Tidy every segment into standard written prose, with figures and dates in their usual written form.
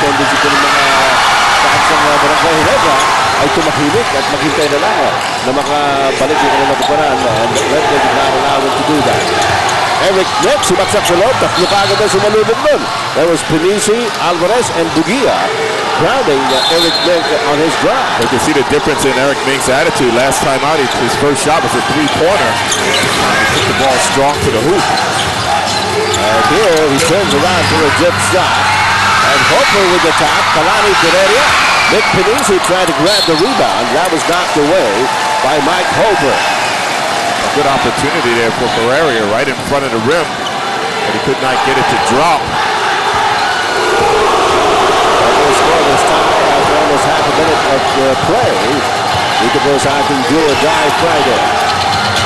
tendency ko ng mga fans ng Barangay Ginebra ay tumahimik at maghintay na lang na makabalik yung kanilang kumparan. And Red Bull did not allow them to do that. Eric Nick, sumaksak sa loob, tatlo kaagad na sumalubog nun. There was Pinisi, Alvarez, and Bugia grounding Eric Nick on his drive. You can see the difference in Eric Mink's attitude. Last time out, his first shot was a three-pointer. He put the ball strong to the hoop. And here he turns around for a jump shot. And Hopper with the top, Kalani Pereira. Nick Pinisi tried to grab the rebound. That was knocked away by Mike Hopper. A good opportunity there for Pereira right in front of the rim, but he could not get it to drop. We'll score this time after almost half a minute of play. He goes on to do a dive Friday.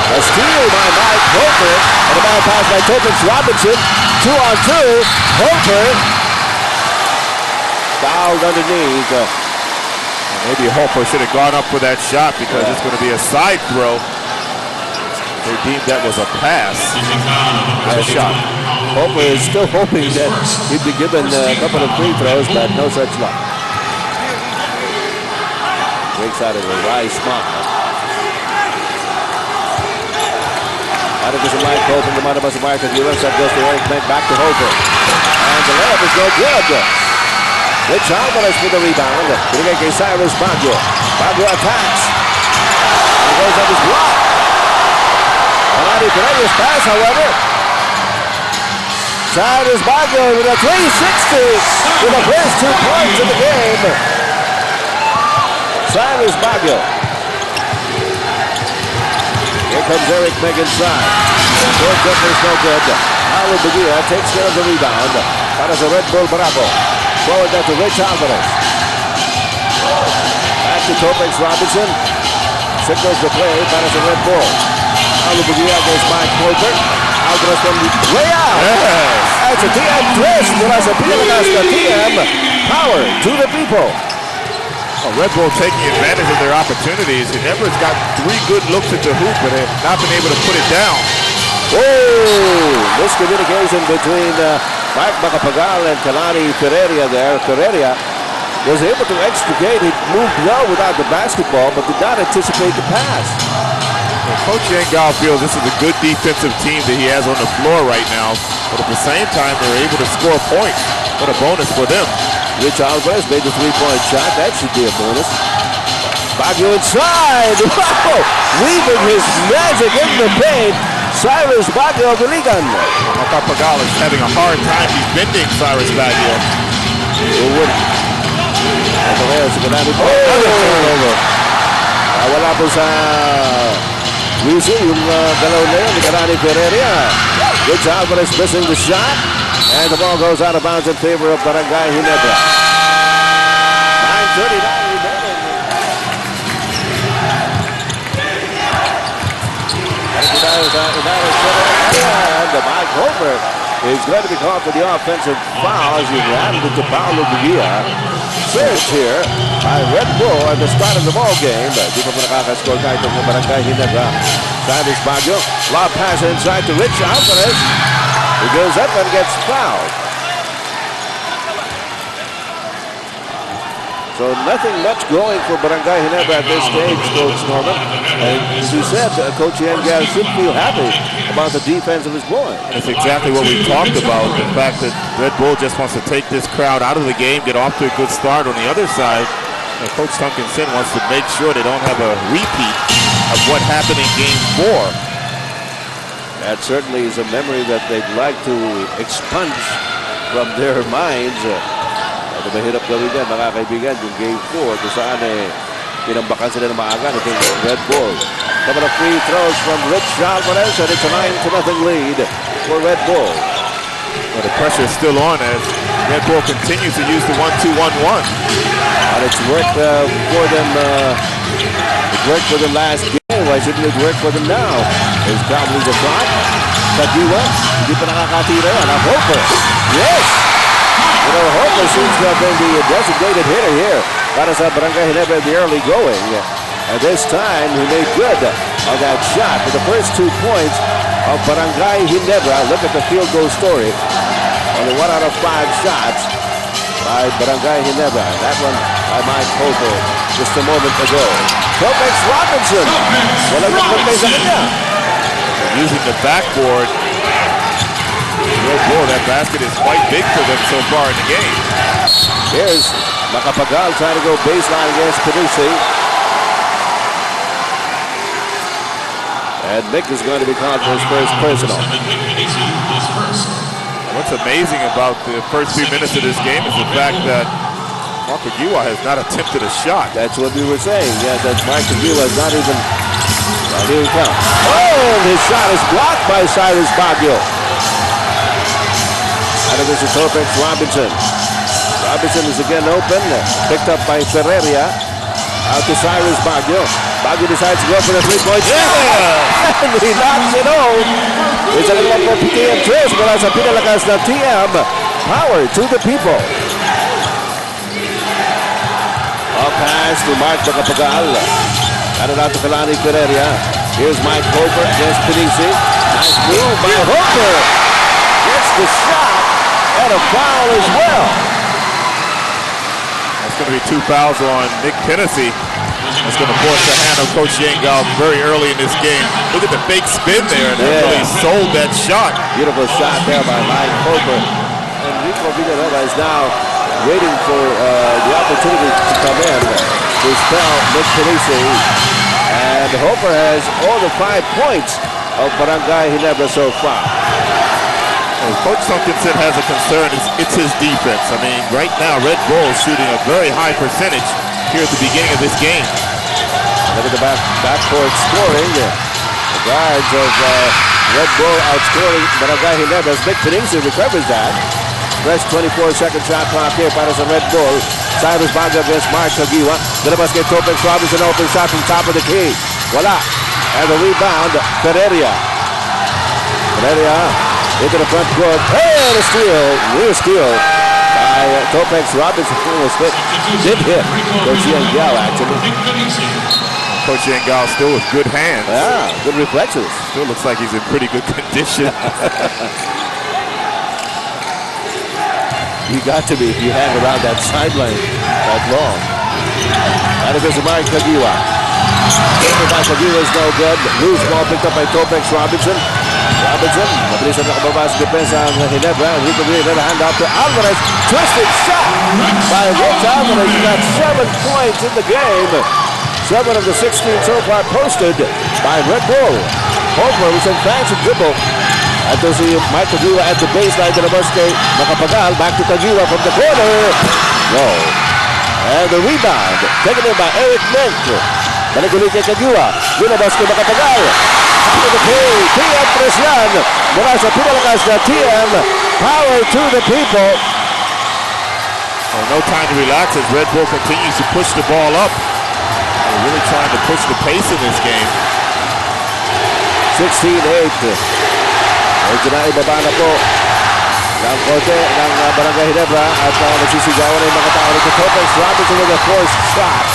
A steal by Mike Hopper, and a ball pass by Topix Robinson. 2-on-2. Hopper fouled underneath. Maybe Hopper should have gone up for that shot because it's going to be a side throw. They deemed that was a pass. Nice shot. Hopper is still hoping that he'd be given a couple of free throws, but no such luck. Breaks out of a wry smile. Out of this Mike Hopper, the Mata Market Viewers, that goes to Eric Nick, back to Hopper. And the layup is no good. Rich Alvarez for the rebound. Binigay kay Cyrus Baggio. Baggio attacks. And goes up his block. Kalani Pereira's pass, however. Cyrus Baggio with a 360 with the first 2 points of the game. Cyrus Baggio. Here comes Eric Nick inside. Short jumper is no good. Howard Bugia takes care of the rebound. That is a Red Bull Barako. Forward that to Rich Alvarez. Back to Topix Robinson. Signals the play. That is a Red Bull. Howard Bugia against Mike Hopper. Alvarez from the way out. Yes. That's a TM twist. Mula sa Pilipinas na TM. Power to the people. Well, Red Bull taking advantage of their opportunities. Ginebra's got 3 good looks at the hoop, but have not been able to put it down. Oh, miscommunication between Mike Macapagal and Kalani Pereira there. Pereira was able to extricate. He moved well without the basketball, but did not anticipate the pass. Well, Coach Yangal feels this is a good defensive team that he has on the floor right now, but at the same time, they're able to score points. What a bonus for them. Rich Alvarez made the 3-point shot. That should be a bonus. Baggio inside. Wow! Weaving his magic in the paint. Cyrus Baggio Viligan. Macapagal is having a hard time defending Cyrus Baggio. Another turnover. Wala po sa Luisi yung galaw na yun ni Kalani Pereira. Rich Alvarez missing the shot. And the ball goes out of bounds in favor of Barangay Ginebra. 9:39 remaining. And the Mike Hopper is going to be called for the offensive foul as he landed to Paulo Bugia. First here by Red Bull at the start of the ball game. Di pa po nakakascore kahit ng Barangay Ginebra. Cyrus Baggio, lob pass inside to Rich Alvarez. He goes up and gets fouled. So nothing much going for Barangay Ginebra at this stage, Coach Norman. And as you said, Coach Yangal should feel happy about the defense of his boy. That's exactly what we talked about. The fact that Red Bull just wants to take this crowd out of the game, get off to a good start. On the other side, Coach Tunkinson wants to make sure they don't have a repeat of what happened in Game 4. That certainly is a memory that they'd like to expunge from their minds. Ito mahirap gawin yan, mga kaibigan, yung Game 4, kung saan pinambakan sila ng maaga itong Red Bull. Couple of free throws from Rich Alvarez, and it's a 9-0 lead for Red Bull. Well, the pressure is still on as Red Bull continues to use the 1-2-1-1. And it's worked for them. It worked for them last game. Why shouldn't it work for them now? There's probably the shot. Kagiwa, hindi pa nakakatira yan. Hopper. Yes! You know, Hopper seems to have been the designated hitter here. Para sa Barangay Ginebra in the early going. And this time, he made good on that shot. For the first 2 points of Barangay Ginebra, look at the field goal story. Only 1 out of 5 shots by Barangay Ginebra. That one by Mike Coco just a moment ago. Topex Robinson. Walang nagpagkay sa kanya. Using the backboard. Red Bull, that basket is quite big for them so far in the game. Here's Macapagal trying to go baseline against Caduce. And Nick is going to be called for his first personal. What's amazing about the first few minutes of this game is the fact that Makagiwa has not attempted a shot. That's what we were saying. Yeah, that Makagiwa is not even. Well, here he comes. Oh, his shot is blocked by Cyrus Baguio. Out of this is Topex Robinson. Robinson is again open. Picked up by Ferreria. Out to Cyrus Baguio. Baguio decides to go for the three-point. Yeah! And he knocks it home. It's a little more TM twist mula sa pinalakas na TM. Power to the people. All pass to Mark Macapagal. Got it out to Kalani Ferreria. Here's Mike Hofer against Pinisi. Nice move by Hofer. Gets the shot and a foul as well. That's going to be 2 fouls on Nick Pinisi. That's going to force the hand of Coach Yengal very early in this game. Look at the fake spin there, and that really sold that shot. Beautiful shot there by Mike Hofer. And Rico Villarreal is now waiting for the opportunity to come in to spell Nick Pinisi. And Hofer has all the 5 points of Barangay Ginebra so far. Coach Tunkinson has a concern. It's his defense. I mean, right now, Red Bull is shooting a very high percentage here at the beginning of this game. Look at the backcourt scoring. The guards of Red Bull outscoring Barangay Ginebra as Nick Pinisi recovers that. Fresh 24-second shot clock here para sa Red Bull. Cyrus Baguio against Mark Cagiwa. Ginebras kay Topex Robinson, open shot from top of the key. Wala. And the rebound, Ferreria. Ferreria into the front court. Hey, the steal. Real steal by Topex Robinson. Almost did hit Coach Yengal, actually. Coach Yengal still with good hands. Yeah, good reflexes. Still looks like he's in pretty good condition. You got to be if you hang around that sideline that long. And it goes to Mark Cagiwa. Cagiwa is no good. Loose ball picked up by Topex Robinson. Robinson, mabilis na nakababa sa depensa ng Ginebra. Rico Villarreal hand off to Alvarez. Twisted shot by Rich Alvarez. He got 7 points in the game. 7 of the 16 so far posted by Red Bull. Hofer with some fancy dribble. At to see Mike Cagiwa at the baseline to the basket. Macapagal back to Cagiwa from the corner. No. And the rebound taken in by Eric Mink. Balik ulit kay Cagiwa. Binabas kay Macapagal. Top of the key. TM presyan. Mula sa pinalakas na TM. Power to the people. Well, no time to relax as Red Bull continues to push the ball up. They're really trying to push the pace in this game. 16-8. Medyo na ibaba na po ng kote ng Barangay Ginebra at nagsisigawan na yung mga tao nito. Topex Robinson with a forced shot.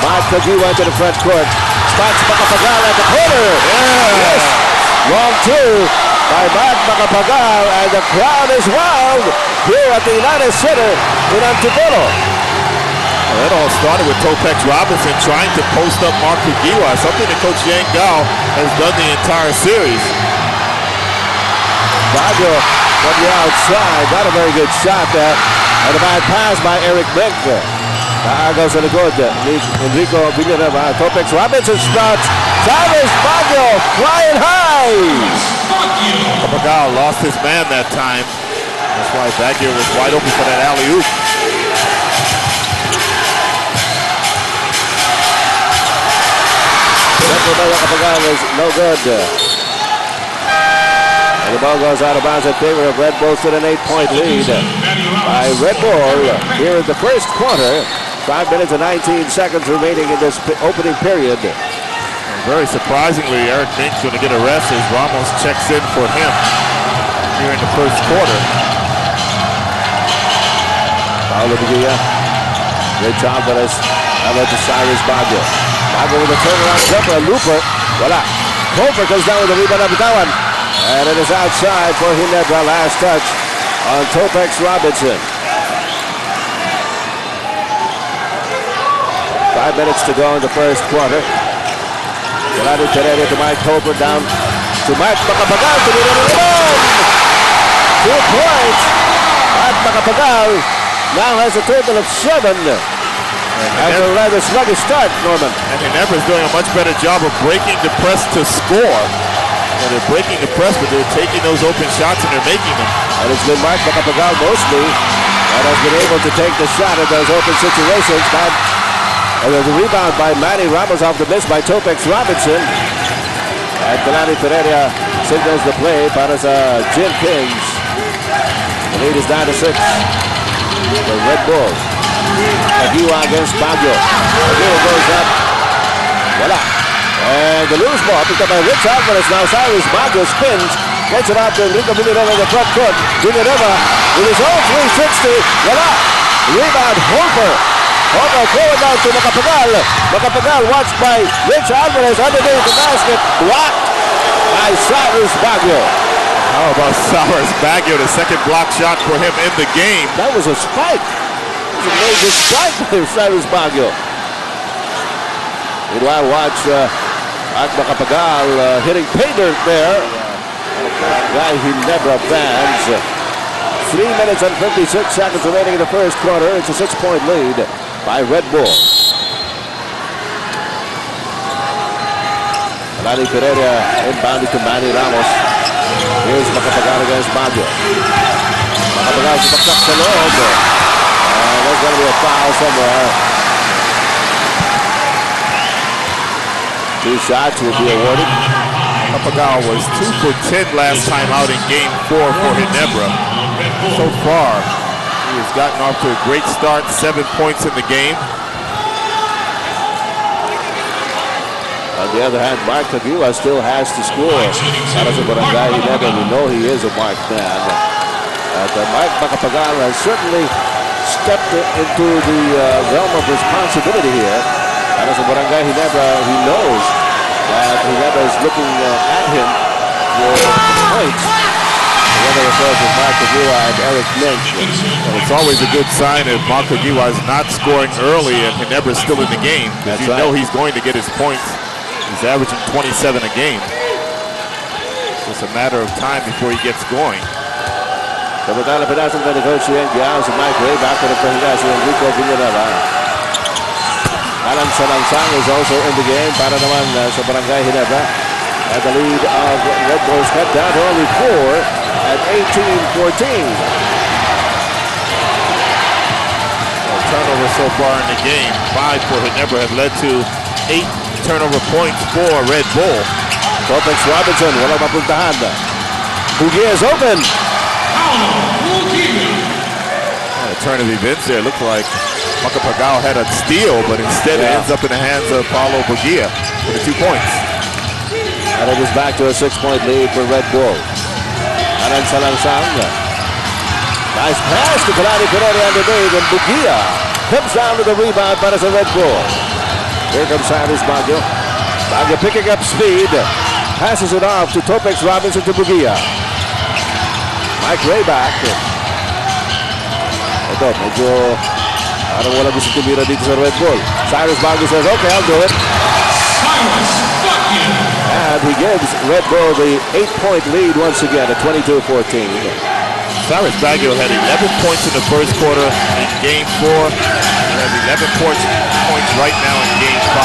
Mark Cagiwa to the front court. Spots Macapagal at the corner. Yes! Long two by Mark Macapagal, and the crowd is wild here at the United Center in Antipolo. Well, it all started with Topex Robinson trying to post up Mark Cagiwa, something that Coach Yengal has done the entire series. Baguio from the outside, not a very good shot there. And a bad pass by Eric Mink. Bago sa likod, Enrico Villarreal. Topex Robinson starts. Cyrus Baguio flying high. Macapagal lost his man that time. That's why Baguio was wide open for that alley-oop. Macapagal is no good. And the ball goes out of bounds in favor of Red Bull to an 8-point lead by Red Bull here in the first quarter. 5 minutes and 19 seconds remaining in this opening period. And very surprisingly, Eric Mink's going to get a rest as Ramos checks in for him here in the first quarter. Paulo Biguia. Great job with us. How about the Cyrus Baguio? Baguio with a turnaround jumper, a looper. Voila. Hofer comes down with a rebound of Bitawan. And it is outside for Ginebra. Last touch on Topex Robinson. 5 minutes to go in the first quarter. Galani Pereira to Mike Hoper, down to Mike Macapagal. 2 points. Mike Macapagal now has a total of 7. After a rather sluggish start, Norman. And Ginebra is doing a much better job of breaking the press to score. And they're breaking the press, but they're taking those open shots and they're making them. And it's been Mike Macapagal mostly that has been able to take the shot at those open situations. The rebound by Manny Ramos off the miss by Topex Robinson. And Galani Pereira signals the play para sa Gin Kings. The lead is 9-6. The Red Bull. Aguila against Baguio. Aguila goes up. Wala. And the loose ball picked up by Rich Alvarez. Now Cyrus Baguio spins. Gets it out to Enrico Villanueva in the front court. Villanueva with his own 360. Wala. Rebound Hoper. Hoper forward down to Macapagal. Macapagal watched by Rich Alvarez underneath the basket. Blocked by Cyrus Baguio. How about Cyrus Baguio? The second block shot for him in the game. That was a spike. It was a major spike by Cyrus Baguio. Meanwhile, watch Macapagal hitting pay dirt there. Guy Ginebra fans. 3 minutes and 56 seconds remaining in the first quarter. It's a 6-point lead by Red Bull. Galani Pereira inbounded to Manny Ramos. Here's Macapagal against Baguio. Macapagal sumaksak sa loob. There's going to be a foul somewhere. 2 shots will be awarded. Macapagal was 2 for 10 last time out in game 4 for Ginebra. So far, he has gotten off to a great start, 7 points in the game. On the other hand, Mark Aguila still has to score. Para sa Barangay Ginebra, we know he is a marked man. Mike Macapagal has certainly stepped into the realm of responsibility here. Para sa Barangay Ginebra, he knows that Ginebra is looking at him for points. Together with those of Mark Aguila and Eric Lynch. Well, it's always a good sign if Mark Aguila is not scoring early and Ginebra is still in the game. Because you know he's going to get his points. He's averaging 27 a game. It's a matter of time before he gets going. Samantala pinasok na negotiate diyan si Mike Ray back to the president si Enrico Villanueva. Alan Salangsang is also in the game para naman sa Barangay Ginebra. And the lead of Red Bulls cut down to only 4 at 18-14. Turnover so far in the game. 5 for Ginebra have led to 8 turnover points for Red Bull. Topex Robinson, walang mapuntahan. Bugia is open. A turn of events there. Looked like Macapagal had a steal, but instead it ends up in the hands of Paulo Bugia for the 2 points. And it is back to a 6-point lead for Red Bull. Alan Salangsang. Nice pass to Galani Pereira underneath, and Bugia comes down to the rebound para sa Red Bull. Here comes Cyrus Baguio. Baguio picking up speed. Passes it off to Topex Robinson to Bugia. Mike Ray back. Ito, medyo parang wala gusto tumira dito sa Red Bull. Cyrus Baguio says, okay, I'll do it. And he gives Red Bull the 8-point lead once again at 22-14. Cyrus Baguio had 11 points in the first quarter in game 4. He has 11 points right now in game 5.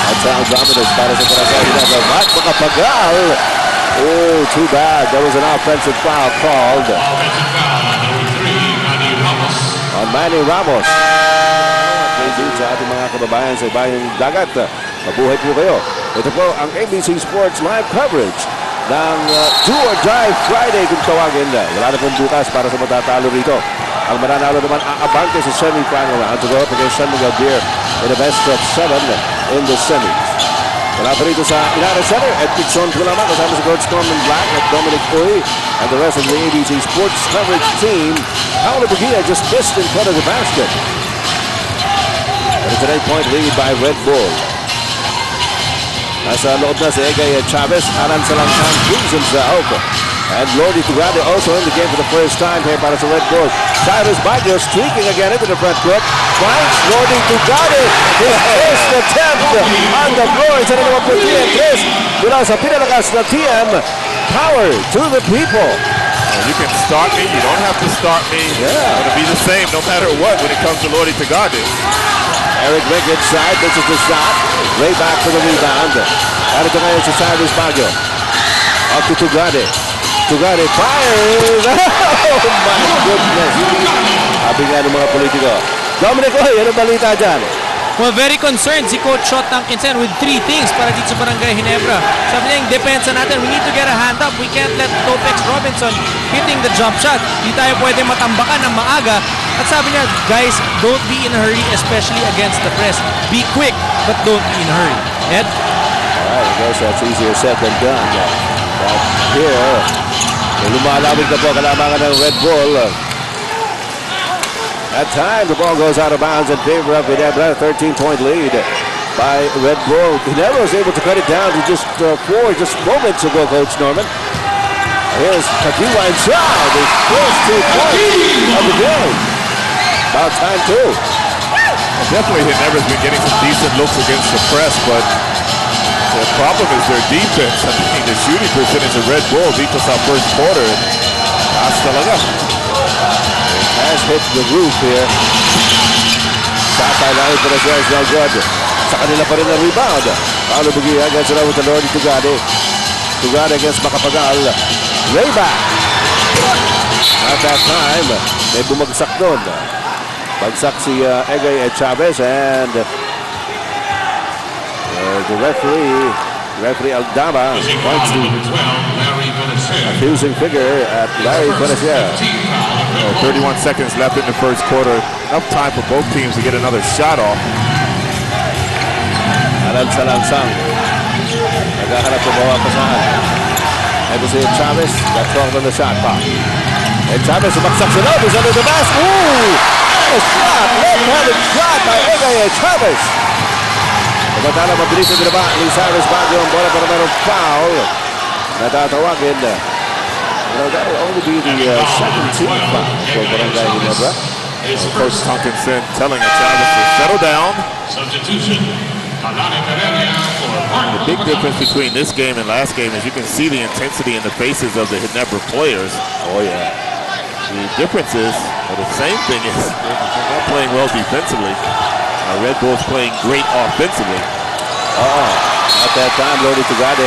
That sounds ominous para sa Barangay Ginebra. Mike Macapagal. Oh, too bad. There was an offensive foul called on Manny Ramos. Please sa ating mga kababayan sa ibayong dagat. Mabuhay po kayo. Ito po ang ABC Sports live coverage ng Do or Die Friday kung tawagin. Wala na pong bukas para sa matatalo rito. Ang mananalo naman aabante sa semi-final round to go up against San Miguel Beer in the best of 7 in the semis. Wala pa rito sa Inara Center at Pitson Pulama kasama si Coach Norman Black at Dominic Uy and the rest of the ABC Sports coverage team. Paulo Bugia just missed in front of the basket. But it's an 8-point lead by Red Bull. Nasa loob na si Egay Chavez. Alan Salangsang brings himself. And Lodi Tugade also in the game for the first time here para sa Red Bull. Cyrus Baggio streaking again into the front court. Finds Lodi Tugade. His first attempt on the floor. Isa na naman po TM3 mula sa pinalakas na TM. Power to the people. You can start me. You don't have to start me. Yeah. It's going to be the same no matter what when it comes to Lodi Tugade. Eric Rick inside. This is the shot. Way back for the rebound. At ito ngayon si Cyrus Baggio. Up to Tugade. Tugade fires! Oh my goodness! Sabi nga ng mga politiko. Dominic Oy, ano balita dyan? Well, very concerned si Coach Shot Tankinsen with 3 things para dito sa Barangay Ginebra. Sabi niya yung depensa natin, we need to get a hand up. We can't let Topex Robinson hitting the jump shot. Di tayo pwede matambakan ng maaga. At sabi niya, guys, don't be in a hurry, especially against the press. Be quick, but don't be in a hurry. Ed? Alright, I guess that's easier said than done. But here, lumalawig na po kalamangan ng Red Bull. At time, the ball goes out of bounds in favor of Ginebra. 13-point lead by Red Bull. Ginebra was able to cut it down to just 4 moments ago, Coach Norman. Here's Kakiwa inside. His first 2 points of the game. About time, too. Definitely Ginebra's been getting some decent looks against the press, but the problem is their defense. I mean, the shooting percentage of Red Bull beat us our first quarter. Hasta luego. Has hit the roof here. Shot by Larry Perez is no good. Sa kanila pa rin ang rebound. Paolo Bugia against the with the Lord Tugade. Tugade against Makapagal. Way back. At that time, may bumagsak doon. Bagsak si Egay Chavez and the referee Aldama points to accusing figure at Larry Benacer. 31 seconds left in the first quarter. Enough time for both teams to get another shot off. Alan Salangsang. Naghahanap ng bawang pasahan. Ito si Chavez. Got 12 on the shot clock. And Chavez sumaksak sa loob. He's under the basket. Ooh! A shot! Left-handed shot by Egay Chavez. Nabatala mabilis ang binaba ni Cyrus Baggio. Ang bola para mayroong foul. Natatawagin. That will only be the second team foul for Barangay Ginebra. Coach Tonkinson telling Chavez to settle down. Substitution. The big difference between this game and last game is you can see the intensity in the faces of the Ginebra players. Oh yeah. The difference is, or the same thing is, they're not playing well defensively. Red Bull's playing great offensively. At that time, Lodi Tugade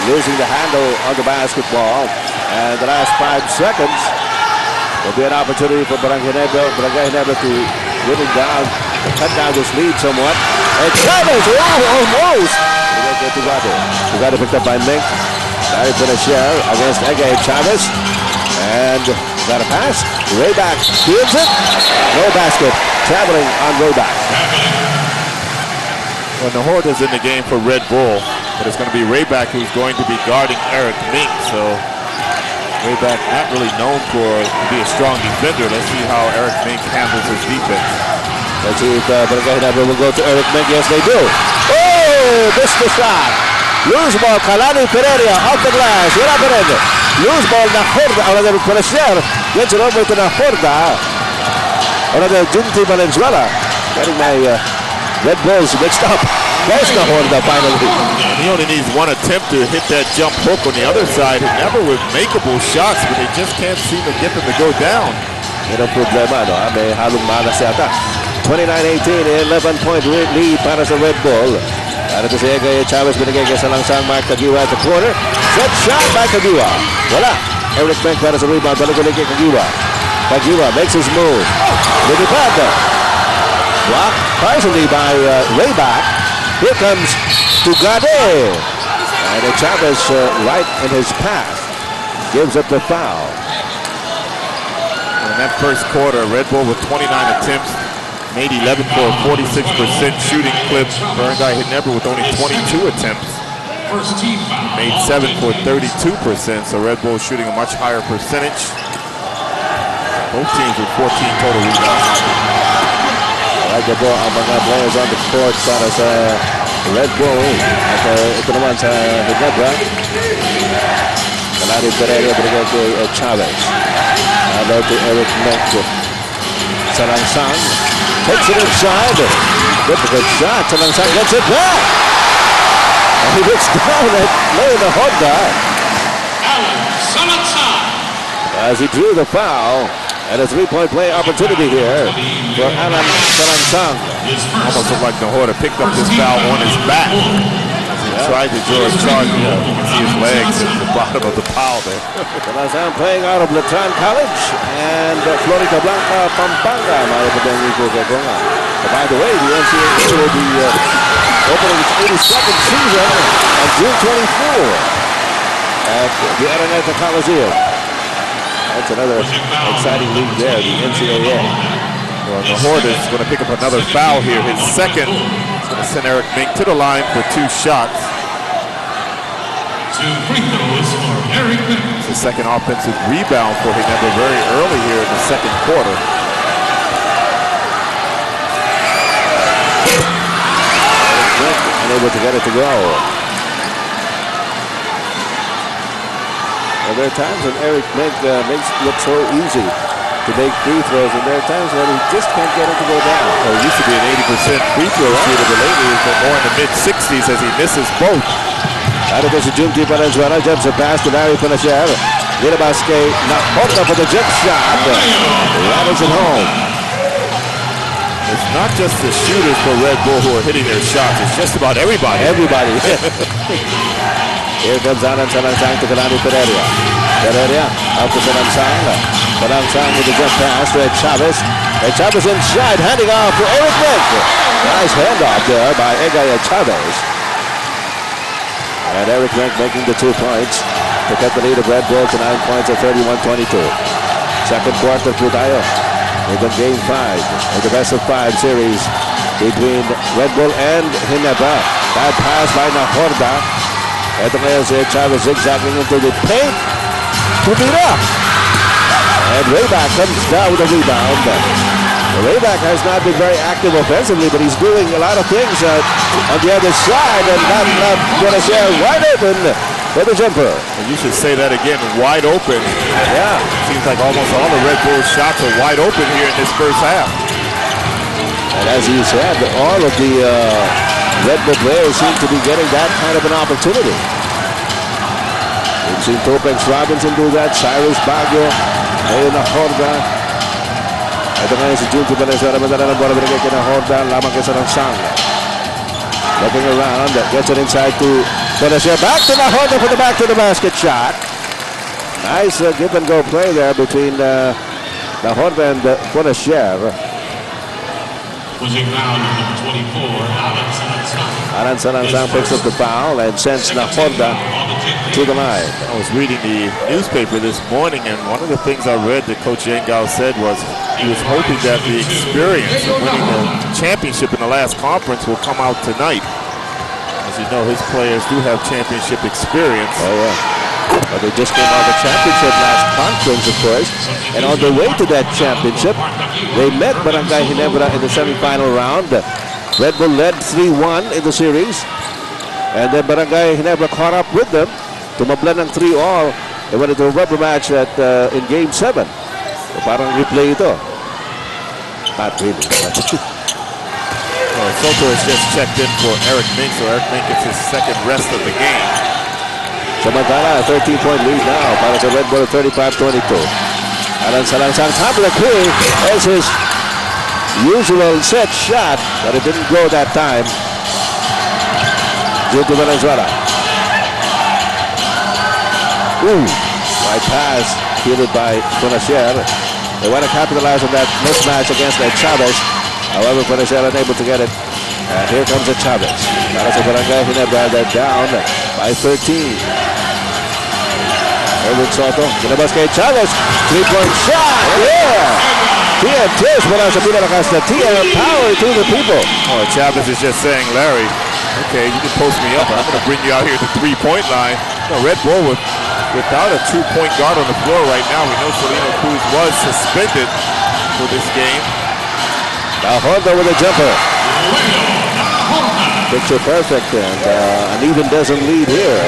losing the handle on the basketball. And the last 5 seconds will be an opportunity for Barangay Ginebra to win it down, to cut down this lead somewhat. And Chavez, almost! Tugade picked up by Mink. Larry Benacer against Egay Chavez. And got a pass. Rayback steals it. No basket. Traveling on Rayback. Well, Nahorda's in the game for Red Bull, but it's going to be Rayback who's going to be guarding Eric Mink. So Rayback not really known to be a strong defender. Let's see how Eric Mink handles his defense. Let's see if Barangay Ginebra will go to Eric Mink. Yes, they do. Oh, missed the shot. Loose ball, Kalani Pereira off the glass. Wala pa rin. Loose ball, Nahorda. Ahora de Perecer. Gets it over to Nahorda. Ahora de Junti Valenzuela. Getting my Red Bulls mixed up. There's Nahorda finally. He only needs one attempt to hit that jump hook on the other side. Never with makeable shots, but they just can't seem to get them to go down. Yan ang problema, no? May halong malas yata. 29-18, 11-point lead para sa Red Bull. Para ito si Egay Chavez, binigay kay Salangsang Mark Kagiwa at the corner. Set shot by Kagiwa. Wala. Eric Mink para sa rebound. Balik ulit kay Kagiwa. Kagiwa makes his move. Lilipad. Blocked partially by Rayback. Here comes Tugade. And Chavez right in his path. Gives up the foul. In that first quarter, Red Bull with 29 attempts, made 11 for a 46% shooting clip. Barangay Ginebra with only 22 attempts, made 7 for 32%. So Red Bull shooting a much higher percentage. Both teams with 14 total rebounds. Like the ball, ang mga players on the court para sa Red Bull. At ito naman sa Ginebra. Kalani Pereira binigay kay Chavez. Now to Eric Menko. Salangsang takes it inside. Difficult shot. Salangsang gets it back. And he looks down at Lena Honda. As he drew the foul. And a three-point play opportunity here for Alan Salangsang. Almost looked like Nahorda picked up this foul on his back. As he tried to draw a charge. You can see his legs at the bottom of the pile there. Salangsang playing out of Letran College and Florida Blanca, Pampanga. By the way, the NCAA will be opening its 82nd season on June 24 at the Araneta Coliseum. That's another exciting league there, the NCAA. Well, Nahorda is going to pick up another foul here. His second. He's going to send Eric Mink to the line for 2 shots. 2 free throws for Eric Mink. It's the second offensive rebound for Ginebra very early here in the second quarter. Unable to get it to go. Well, there are times when Eric Mink makes it look so easy to make free throws, and there are times when he just can't get it to go down. Well, he used to be an 80% free throw shooter, but lately he's been more in the mid-60s as he misses both. Barakos Jumti Valenzuela jumps a pass to Larry Pinasher. Ginebra Nahorda for the jump shot. Rattles it home. It's not just the shooters for Red Bull who are hitting their shots. It's just about everybody. Everybody. Here comes Alan Salangsang to Kalani Pereira. Pereira out to Salangsang. Salangsang with the jump pass to Chavez. Chavez inside, handing off to Eric Mink. Nice handoff there by Egaya Chavez. And Eric Mink making the 2 points to cut the lead of Red Bull to 9 points at 31-22. Second quarter po tayo. With the game 5 of the best of 5 series between Red Bull and Ginebra. Bad pass by Nahorda. Ito ngayon si Chavez zigzagging into the paint. Tumira! And Rayback comes down with a rebound. Rayback has not been very active offensively, but he's doing a lot of things on the other side, and not going to share wide open for the jumper. And you should say that again, wide open. Yeah. Seems like almost all the Red Bull shots are wide open here in this first half. And as you said, all of the Red Bull players seem to be getting that kind of an opportunity. We've seen Topex Robinson do that, Cyrus Baguio, Mayo Nahorda. Ito ngayon si Junti Valenzuela, madala ng bola binigay kay Nahorda, lamang kay Salangsang. Looking around, gets it inside to Pinasher. Back to Nahorda for the back to the basket shot. Nice give and go play there between Nahorda and Pinasher. Pushing foul number 24, Alan Salangsang. Alan Salangsang picks up the foul and sends Nahorda to the line. I was reading the newspaper this morning, and one of the things I read that Coach Yengao said was he was hoping that the experience of winning the championship in the last conference will come out tonight. As you know, his players do have championship experience. Oh, yeah. But they just came out of the championship last conference, of course. And on the way to that championship, they met Barangay Ginebra in the semifinal round. Red Bull led 3-1 in the series. And then Barangay Ginebra caught up with them. Tumablan ng 3-all. They went into a rubber match in Game 7. So parang replay ito. Not really. Soto has just checked in for Eric Mink, so Eric Mink gets his second rest of the game. Samantala, a 13-point lead now para sa Red Bull, 35-22. Alan Salangsang, top of the key, as his usual set shot, but it didn't go that time. Junti Valenzuela. Right pass, fielded by Pinasher. They want to capitalize on that mismatch against Chavez. However, Pinasher unable to get it. And here comes Chavez. Para sa Barangay Ginebra, they're down by 13. Erwin Soto, ginabas kay Chavez, 3-point shot, yeah! TM Tish mula sa pinalakas na TM power to the people. Oh, Chavez is just saying, Larry, okay, you can post me up, but I'm going to bring you out here to the 3-point line. No, Red Bull without a 2-point guard on the floor right now. We know Solino Cruz was suspended for this game. Nahorda with a jumper. Picture perfect, and an even dozen lead here.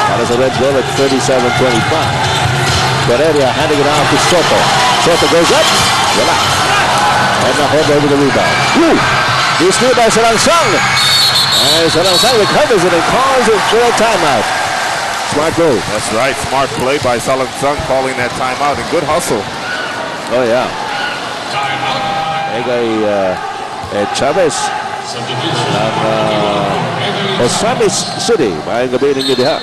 That is a Red Bull at 37-25. Pereira handing it off to Soto. Soto goes up. Wala. And the hold over the rebound. Woo! He's steered by Salangsang. And Salangsang recovers it and calls it for a timeout. Smart move. That's right. Smart play by Salangsang calling that timeout. And good hustle. Oh, yeah. Chavez ng Osamis City. Maayong gabi ninyo diha.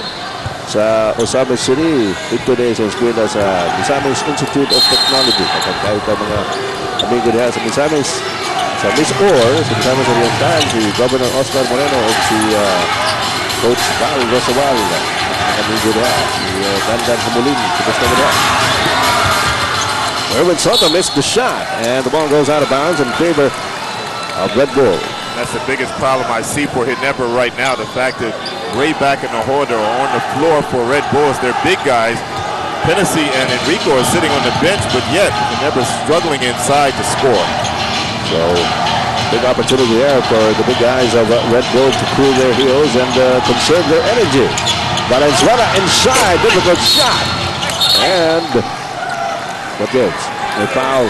Sa Osamis City, dito din sa eskwela sa Misamis Institute of Technology. Kapag kahit ang mga amigo diha sa Misamis, sa Miss Orr, sa Misamis Oriental, si Governor Oscar Moreno at si Coach Val Rosawal. Ang amigo diha, si Dandan Hamulin, si Basta diha. Erwin Soto missed the shot, and the ball goes out of bounds in favor of Red Bull. That's the biggest problem I see for Ginebra right now. The fact that Rayback and Nahorda are on the floor for Red Bulls. They're big guys. Hennessy and Enrico are sitting on the bench, but yet Ginebra's struggling inside to score. So, big opportunity there for the big guys of Red Bull to cool their heels and conserve their energy. Valenzuela inside, difficult shot. And what gives? A foul.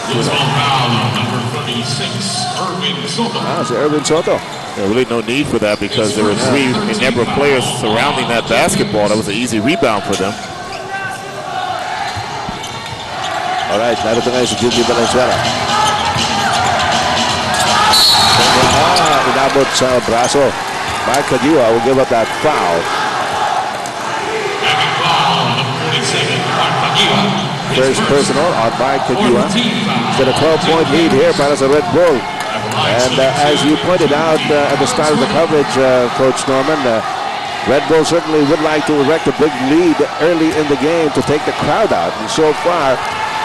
It's on foul number 36, Erwin Soto. Ah, so Erwin Soto. There's really no need for that because there were three Ginebra players surrounding that basketball. That was an easy rebound for them. All right, narito ngayon si Jimmy Valenzuela. Inabot sa braso. Mark Kagiwa will give up that foul. First personal on Mark Kagiwa. It's got a 12-point lead here para sa Red Bull. And as you pointed out at the start of the coverage, Coach Norman, Red Bull certainly would like to erect a big lead early in the game to take the crowd out. And so far,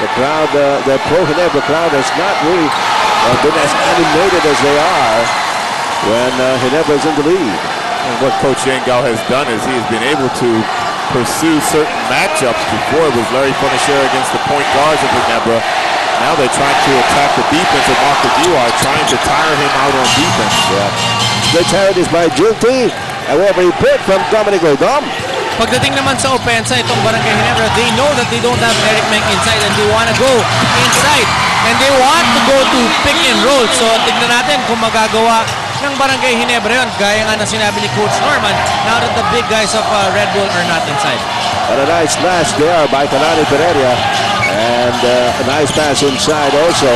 the crowd, the pro-Ginebra crowd has not really been as animated as they are when Ginebra is in the lead. And what Coach Yangao has done is he has been able to pursue certain matchups. Before it was Larry Fournier against the point guards of Ginebra. Now they're trying to attack the defense of Marco Diwa, trying to tire him out on defense. Yeah. The charity is by Junti. And we have a report from Dominic Rodom. Pagdating naman sa opensa, itong Barangay Ginebra, they know that they don't have Eric Meng inside and they want to go inside. And they want to go to pick and roll. So tignan natin kung magagawa ng Barangay Ginebra yun. Gaya nga na sinabi ni Coach Norman, now that the big guys of Red Bull are not inside. And a nice slash there by Kalani Pereira. And a nice pass inside also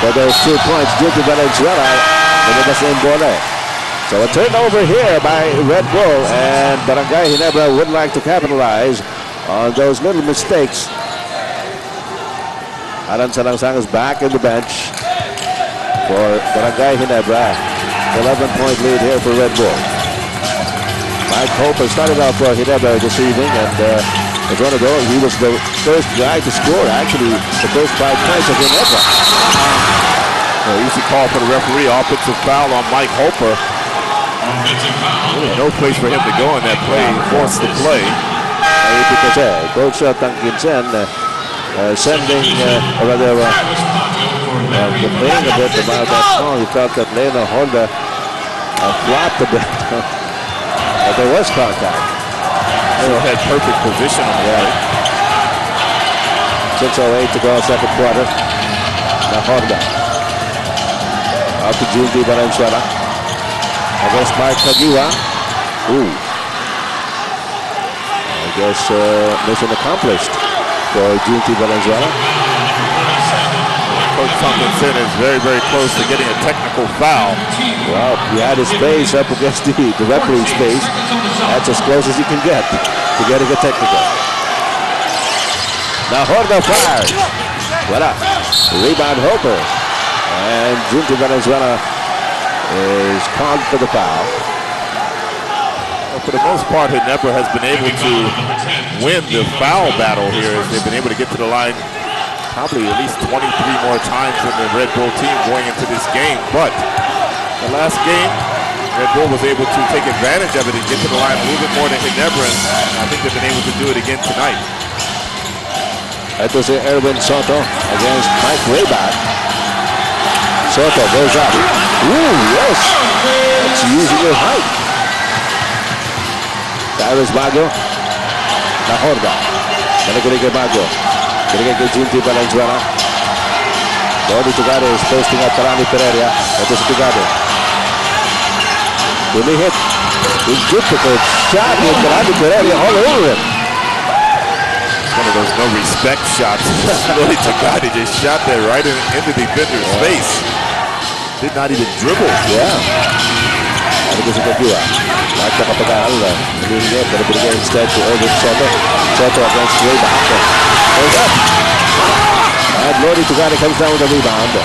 for those 2 points. Junti Valenzuela. So a turnover here by Red Bull, and Barangay Ginebra would like to capitalize on those little mistakes. Alan Salangsang is back in the bench for Barangay Ginebra. 11-point lead here for Red Bull. Mike Hoper started out for Ginebra this evening, and as one of those, he was the first guy to score, actually, the first 5 points of Ginebra. Easy call for the referee. Offensive foul on Mike Hoper. Really no place for him to go in that play. He forced the play. Because Coach Tangkinsen sending, or rather, complaining a bit about that call. He felt that Lena Honda flopped a bit. But there was contact. He had perfect position on the play. 6:08 to go, second quarter. Now Honda. Out to Junti Valenzuela. Against Mark Kagiwa. Ooh. I guess mission accomplished for Junti Valenzuela. Coach Tangkinsen is very, very close to getting a technical foul. Well, he had his face up against the referee's face. That's as close as you can get to getting a technical. Now Horda fires. Voila. Rebound Hoper. And Junti Valenzuela is called for the foul. Well, for the most part, Ginebra has been able to win the foul battle here as they've been able to get to the line probably at least 23 more times than the Red Bull team going into this game. But the last game, Red Bull was able to take advantage of it and get to the line a little bit more than Ginebra, and I think they've been able to do it again tonight. Ito si Erwin Soto against Mike Rayback. Soto goes up. Ooh, yes. That's using your height. Cyrus Baguio. La Horda. Balik ulit kay Baguio. Binigay kay Junti Valenzuela. Lodi Tugade is posting up Karani Pereira. Ito si Tugade. Hit. He's difficult shot with Karani Pereira all over him. One of those no respect shots. Lodi Tugade just shot that right into the defender's face. Did not even dribble. Yeah. Ito si Kagua. Lahat nakapagal. Hindi, pero binigay instead to Irvin Soto. Soto against Ray Barako. Goes up. And Lodi Tugade comes down with the rebound.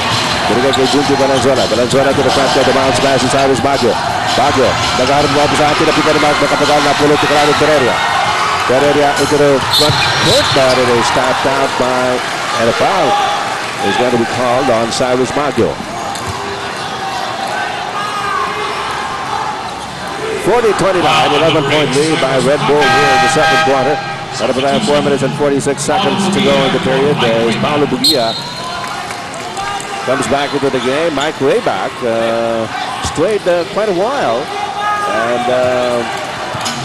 Binigay kay Junti Valenzuela. Valenzuela to the front court. The bounce pass is Cyrus Baguio. Baguio. Nag-aharap mo sa atin. Napita naman nakapagal na pulot ni Karani Pereira. Pereira into the front court. But it is stopped out by, and a foul is going to be called on Cyrus Baguio. 40-29, 11-point lead by Red Bull here in the second quarter. Out of 4 minutes and 46 seconds to go in the period. As Paulo Bugia comes back into the game. Mike Rayback strayed quite a while and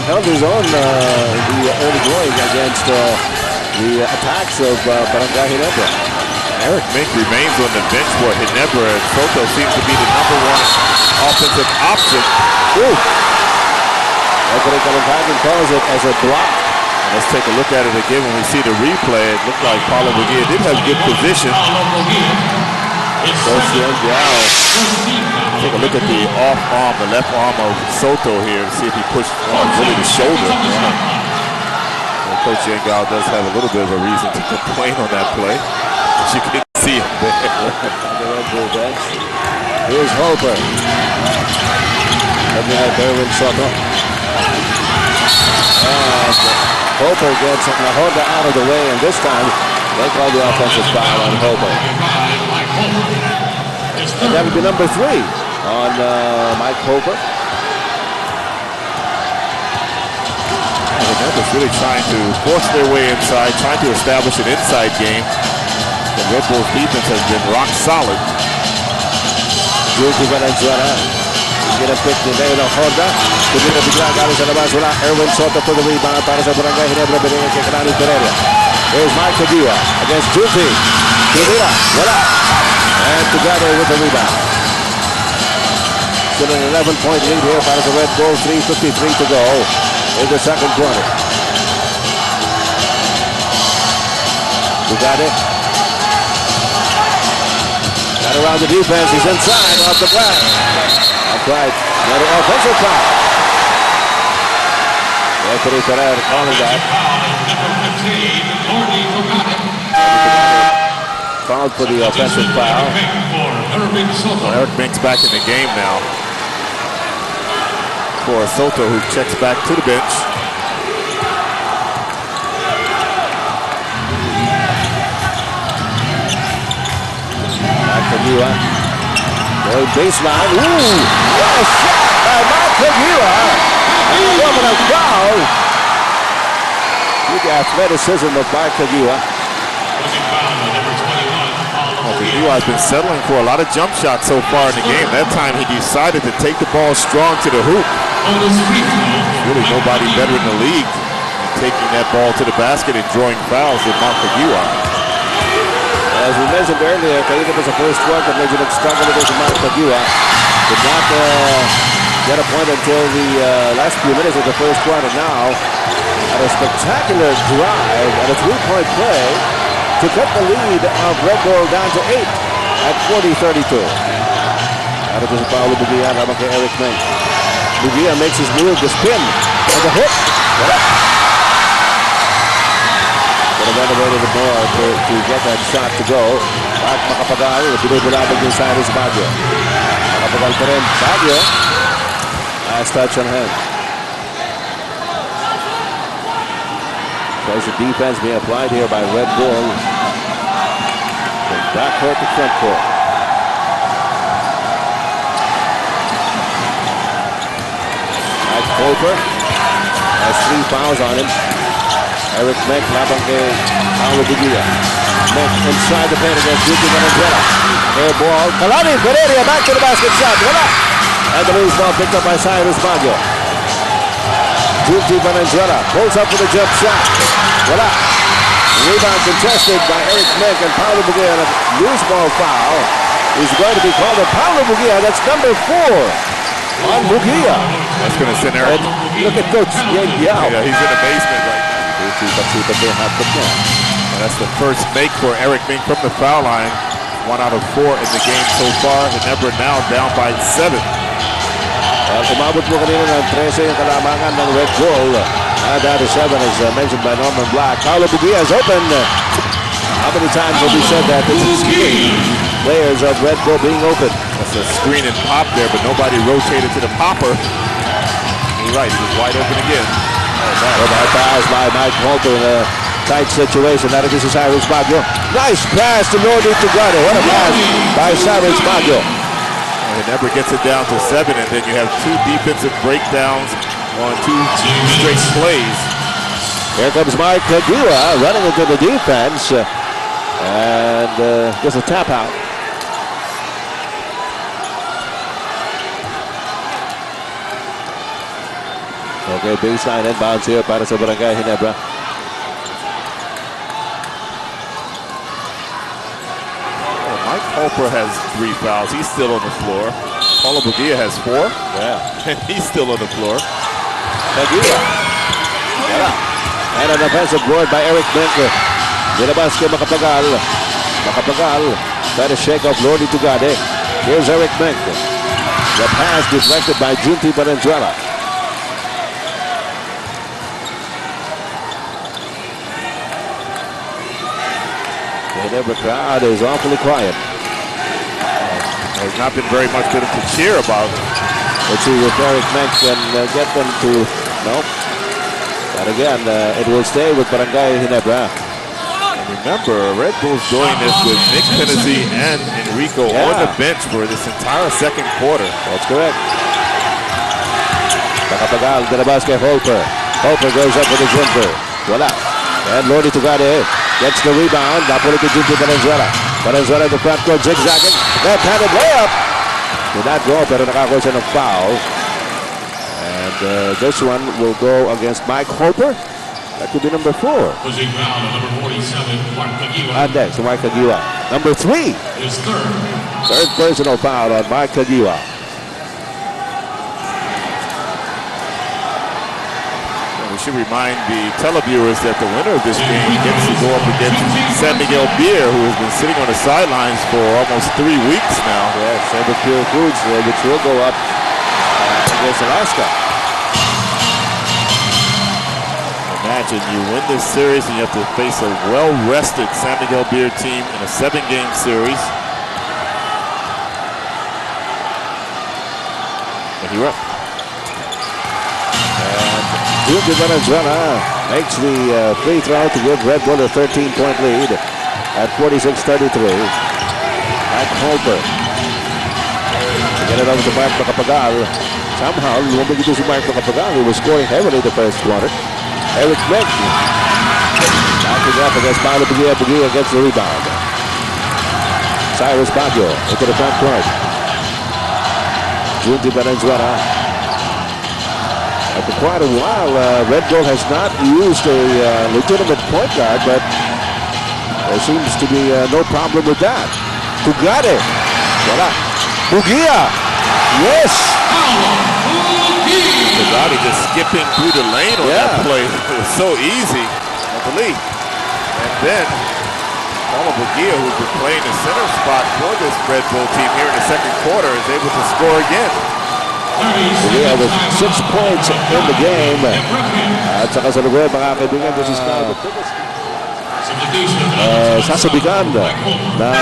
held his own in the early going against the attacks of Barangay Ginebra. Eric Mink remains on the bench for Ginebra, and Soto seems to be the number one offensive option. Ooh. Anthony Kalanghagan calls it as a block. Let's take a look at it again when we see the replay. It looked like Paulo Bugia did have good position. Take a look at the off arm, the left arm of Soto here, and see if he pushed really the shoulder. Well, Coach Yengal does have a little bit of a reason to complain on that play. But you can see him there. Here's Holper. Looking at Erwin Soto. And Holper gets La Horda out of the way, and this time they call the offensive foul on Holper. And that would be number 3 on Mike Holper. Ginebra really trying to force their way inside, trying to establish an inside game. The Red Bull's defense has been rock solid. Junti Valenzuela. Get a pick today, La Horda. Kumita bigla galing sa labas. Wala. Erwin Soto for the rebound para sa Barangay Ginebra. Binigay kay Karani Pereira. Here's Mike Kagua against Junti. Kumita. Wala. And together with the rebound. Still an 11-point lead here para sa Red Bull. 3:53 to go in the second quarter. Tugade. Got around the defense. He's inside off the glass. That's right. Another offensive foul. Anthony Pereira calling that. Fouled for the offensive foul. Well, Eric Mink's back in the game now for Soto, who checks back to the bench. Kagua. Going baseline. Ooh! What a shot by Mike Kagua. Woman of foul. Look at the athleticism of Mike Kagua. Kagua has been settling for a lot of jump shots so far in the game. That time he decided to take the ball strong to the hoop. Really nobody better in the league in taking that ball to the basket and drawing fouls than Mark Kagua. As we mentioned earlier, Kaida was the first one that made it struggle against Mark Kagua. Did not get a point until the last few minutes of the first quarter. Now, at a spectacular drive and a 3-point play to cut the lead of Red Bull down to 8 at 40-32. Out of this Paulo Bugia, naman kay Eric Mink. Bugia makes his move, the spin, and the hit. But elevated the ball to get that shot to go. At makapagal, binubulabog yung Cyrus Baguio. Makapagal pa rin Baguio. Last touch on him. There's a defense being applied here by Red Bull. From back court to front court. Mike Holper has 3 fouls on him. Eric Mink, labang kay Paulo Bugia. Mink inside the paint against Junti Valenzuela. Air ball. Kalani, Valeria back to the basket shot. Wala. And the loose ball picked up by Cyrus Baguio. Junti Valenzuela pulls up for the jump shot. Wala. Rebound contested by Eric Mick and Paulo Bugia. Loose ball foul is going to be called on Paulo Bugia. That's number 4 on Bugia. That's going to send Eric. And look at Coach Yang Yao. Yeah, he's in the basement right now. And that's the first make for Eric Ming from the foul line. 1 out of 4 in the game so far. Ginebra now down by 7. Umabot mo kanina ng 13 yung kalamangan ng Red Bull. Down to 7 as mentioned by Norman Black. Paulo Bugia is open. How many times have we said that? This is players of Red Bull being open. That's a screen and pop there, but nobody rotated to the popper. You're right, he was wide open again. Pass by Mike Holter in a tight situation. Now this is Cyrus Baguio. Nice pass to Nordy Tugado. What a pass by Cyrus Baguio. Ginebra gets it down to 7, and then you have 2 defensive breakdowns on 2 straight plays. Here comes Mike Kagua running into the defense. And just a tap out. Okay, baseline inbounds here para sa Barangay Ginebra. Mike Holper has 3 fouls. He's still on the floor. Paulo Bugia has 4. Yeah. And he's still on the floor. Kagua. And an offensive board by Eric Benker. Ginebra makapagal. Try to shake off Lordy Tugade. Here's Eric Benker. The pass deflected by Junti Valenzuela. The Ginebra crowd is awfully quiet. There's not been very much for them to cheer about. Let's see if Eric Menk can get them to... No. But again, it will stay with Barangay Ginebra. Remember, Red Bull's doing this with Nick Tennessee and Enrico on the bench for this entire second quarter. That's correct. Nakapagal, Ginebra kay Holper. Holper goes up with the jumper. Wala. And Lordy Tugade gets the rebound. Napulit to Junti Valenzuela. Valenzuela in the front court, zigzagging. Left-handed layup. Did not go, pero nakakuha siya ng foul. And this one will go against Mike Holper. That could be number 4. Pushing foul on number 47, Mark Kagua. And next, Mike Kagua. Number 3. His third. Third personal foul on Mike Kagua. We should remind the televiewers that the winner of this game gets to go up against San Miguel Beer, who has been sitting on the sidelines for almost 3 weeks now. Yes, Sabre Pure Foods, which will go up against Alaska. Imagine you win this series and you have to face a well-rested San Miguel Beer team in a 7-game series. And you're up. Junti Valenzuela makes the free throw to give Red Bull a 13-point lead at 46-33. Mike Holper to get it over to Mark Macapagal. Somehow, lumabig ito si Mark Macapagal, who was scoring heavily the first quarter. Eric Mick backing up against Paulo Bugia. Bugia gets the rebound. Cyrus Baguio into the front court. Junti Valenzuela. For quite a while, Red Bull has not used a legitimate point guard, but there seems to be no problem with that. Tugade. Voila. Bugia. Yes. Tugade just skipping through the lane on that play. It was so easy, I believe. And then Paulo Bugia, who's been playing the center spot for this Red Bull team here in the second quarter, is able to score again. Bugia with 6 points in the game. At sa kasalukuyan, mga kaibigan, this is now the biggest sasabigan na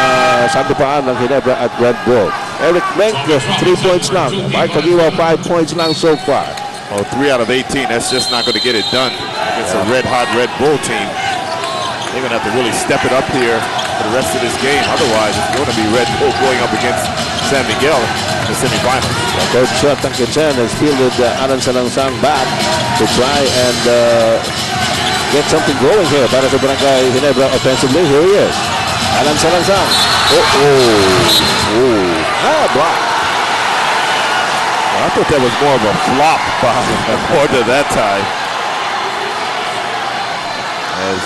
sandupaan ng Ginebra at Red Bull. Eric Menk, 3 points lang. Mark Kagua, 5 points lang so far. Oh, 3 out of 18, that's just not going to get it done against a red-hot Red Bull team. They're going to have to really step it up here for the rest of this game. Otherwise, it's going to be Red Bull going up against San Miguel in the semifinals. Coach Tangkinsen has fielded Alan Salangsang back to try and get something going here para sa Barangay Ginebra offensively. Here he is. Alam sa langsang. Block. I thought that was more of a flop by Porter that time. As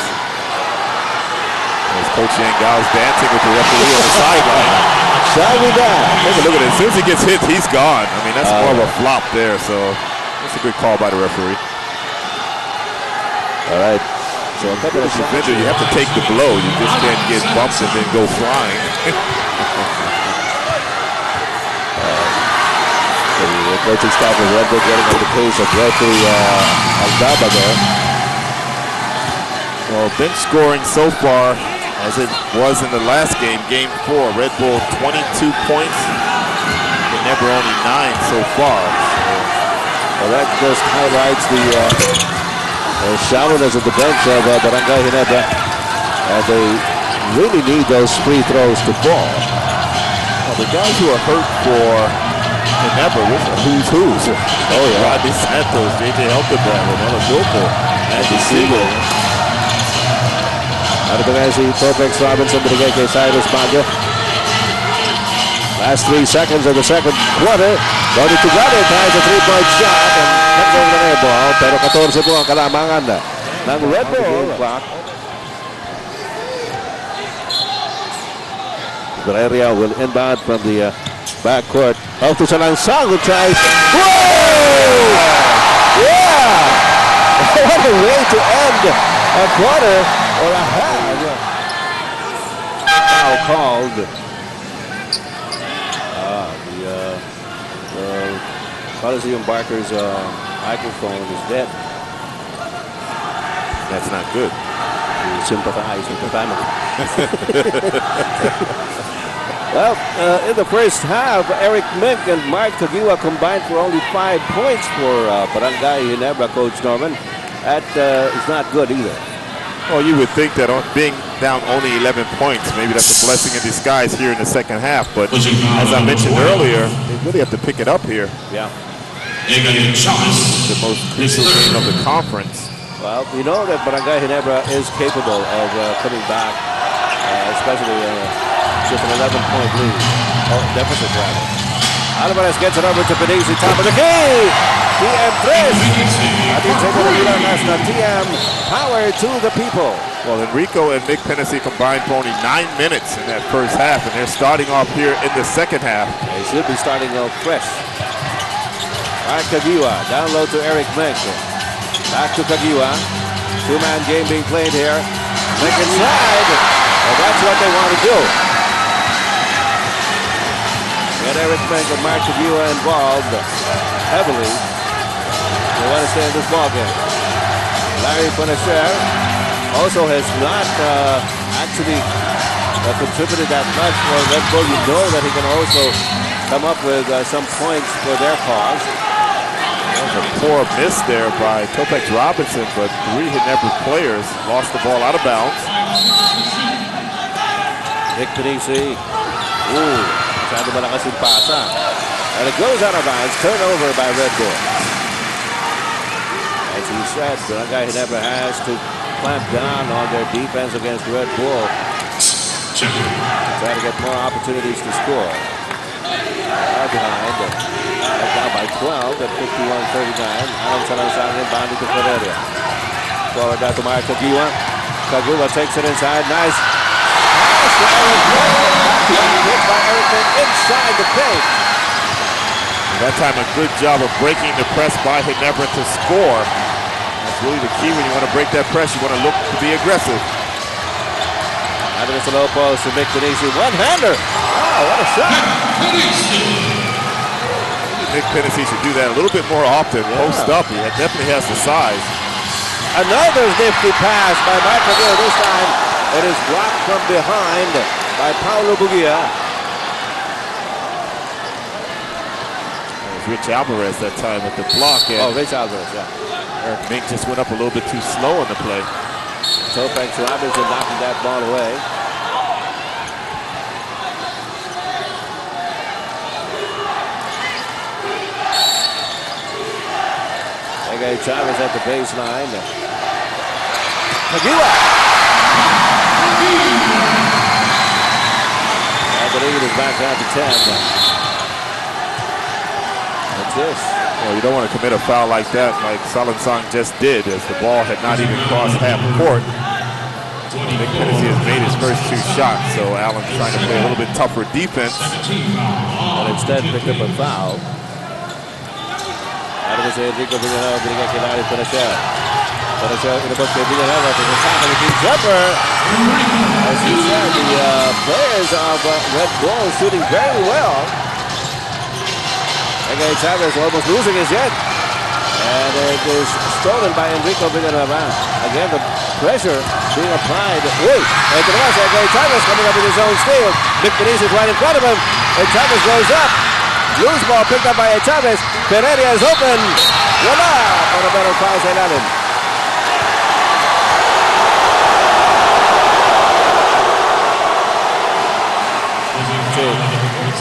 Coach Yangal's dancing with the referee on the sideline. Shall we down? Take a look at it. As soon as he gets hit, he's gone. I mean, that's more of a flop there, so that's a good call by the referee. All right. So a couple of defender, you have to take the blow. You just can't get bumped and then go flying. The coaching staff of Red Bull getting on the case of referee Aldaba there. Well, bench scoring so far, as it was in the last game, Game 4, Red Bull 22 points. Ginebra only 9 so far. Well, that just highlights the shallowness of the bench of Barangay Ginebra. And they really need those free throws to fall. Well, the guys who are hurt for Ginebra, who's who's? Oh, yeah. Rodney Santos, J.J. Elkabad, Ronaldo Bilko, Andy Siegel. Ano ba nga si Topex Robinson binigay kay Cyrus Baguio? Last 3 seconds of the second quarter. Loaded together, ties a 3-point shot and comes over the air ball. Pero 14 po ang kalamangan ng Red Bull. Barreria will inbound from the backcourt. Out to Salangsang who tries. Whoa! Yeah! What a way to end a quarter or a half. Foul called. The Coliseum Barker's microphone is dead. That's not good. You sympathize with the family. Well, in the first half, Eric Mink and Mark Tagiwa combined for only 5 points for Barangay Ginebra, Coach Norman. That is not good either. Well, you would think that being down only 11 points, maybe that's a blessing in disguise here in the second half. But as I mentioned earlier, they really have to pick it up here. Yeah. The most crucial game of the conference. Well, we know that Barangay Ginebra is capable of coming back, especially with an 11-point lead, or deficit rather. Alvarez gets it over to Benitez, top of the key! TM3! Ating segundo bilang na TM, power to the people. Well, Enrico and Nick Pennessy combined for only 9 minutes in that first half, and they're starting off here in the second half. They should be starting off fresh. Mark Kagiwa, down low to Eric Mink. Back to Kagiwa. 2-man game being played here. Mink inside. Well, that's what they want to do. Get Eric Mink and Mark Kagiwa involved heavily. They want to stay in this ball game. Larry Punisher also has not actually contributed that much for Red Bull. You know that he can also come up with some points for their cause. There's a poor miss there by Topex Robinson, but 3 Ginebra players lost the ball out of bounds. Nick Pennessy. Ooh, masyado malakas yung pasa. And it goes out of bounds. Turnover by Red Bull. As he said, Barangay Ginebra has to clamp down on their defense against Red Bull. Try to get more opportunities to score. Behind. Down by 12 at 51-39. Alan Salangsang inbounded to Ferreria. Forward out to Mark Kagiwa. Kagiwa takes it inside. Nice. Pass to Eric Mink. Hit by Eric Mink inside the paint. That time a good job of breaking the press by Ginebra to score. That's really the key when you want to break that press. You want to look to be aggressive. Andres to low post to Nick Pennessy. One-hander. Wow, what a shot. Nick Pennessy should do that a little bit more often. Post up. He definitely has the size. Another nifty pass by Mark Kagiwa. This time it is blocked from behind by Paulo Bugia. Rich Alvarez that time with the block. Oh, Rich Alvarez, yeah. Eric Mink just went up a little bit too slow on the play. Topex Robinson knocking that ball away. Ege Chavez at the baseline. Kagiwa! the lead is back down to 10. What's this? Well, you don't want to commit a foul like that, like Salansang just did, as the ball had not even crossed half court. Nick Hennessy has made his first 2 shots, so Allen's trying to play a little bit tougher defense. But instead picked up a foul. Out of this, Enrico Villanueva binigay kay Larry Panachel. Panachel inabot kay Villanueva. Pinasaka ni Team Jumper. As you said, the players of Red Bull shooting very well. Again, Chavez almost losing his yet. And it is stolen by Enrico Villanueva. Again, the pressure being applied. Wait, and Chavez coming up with his own steal. Nick Denise is right in front of him. And Chavez goes up. Loose ball picked up by Chavez. Pereira is open. Wala! Para meron foul sa ilalim.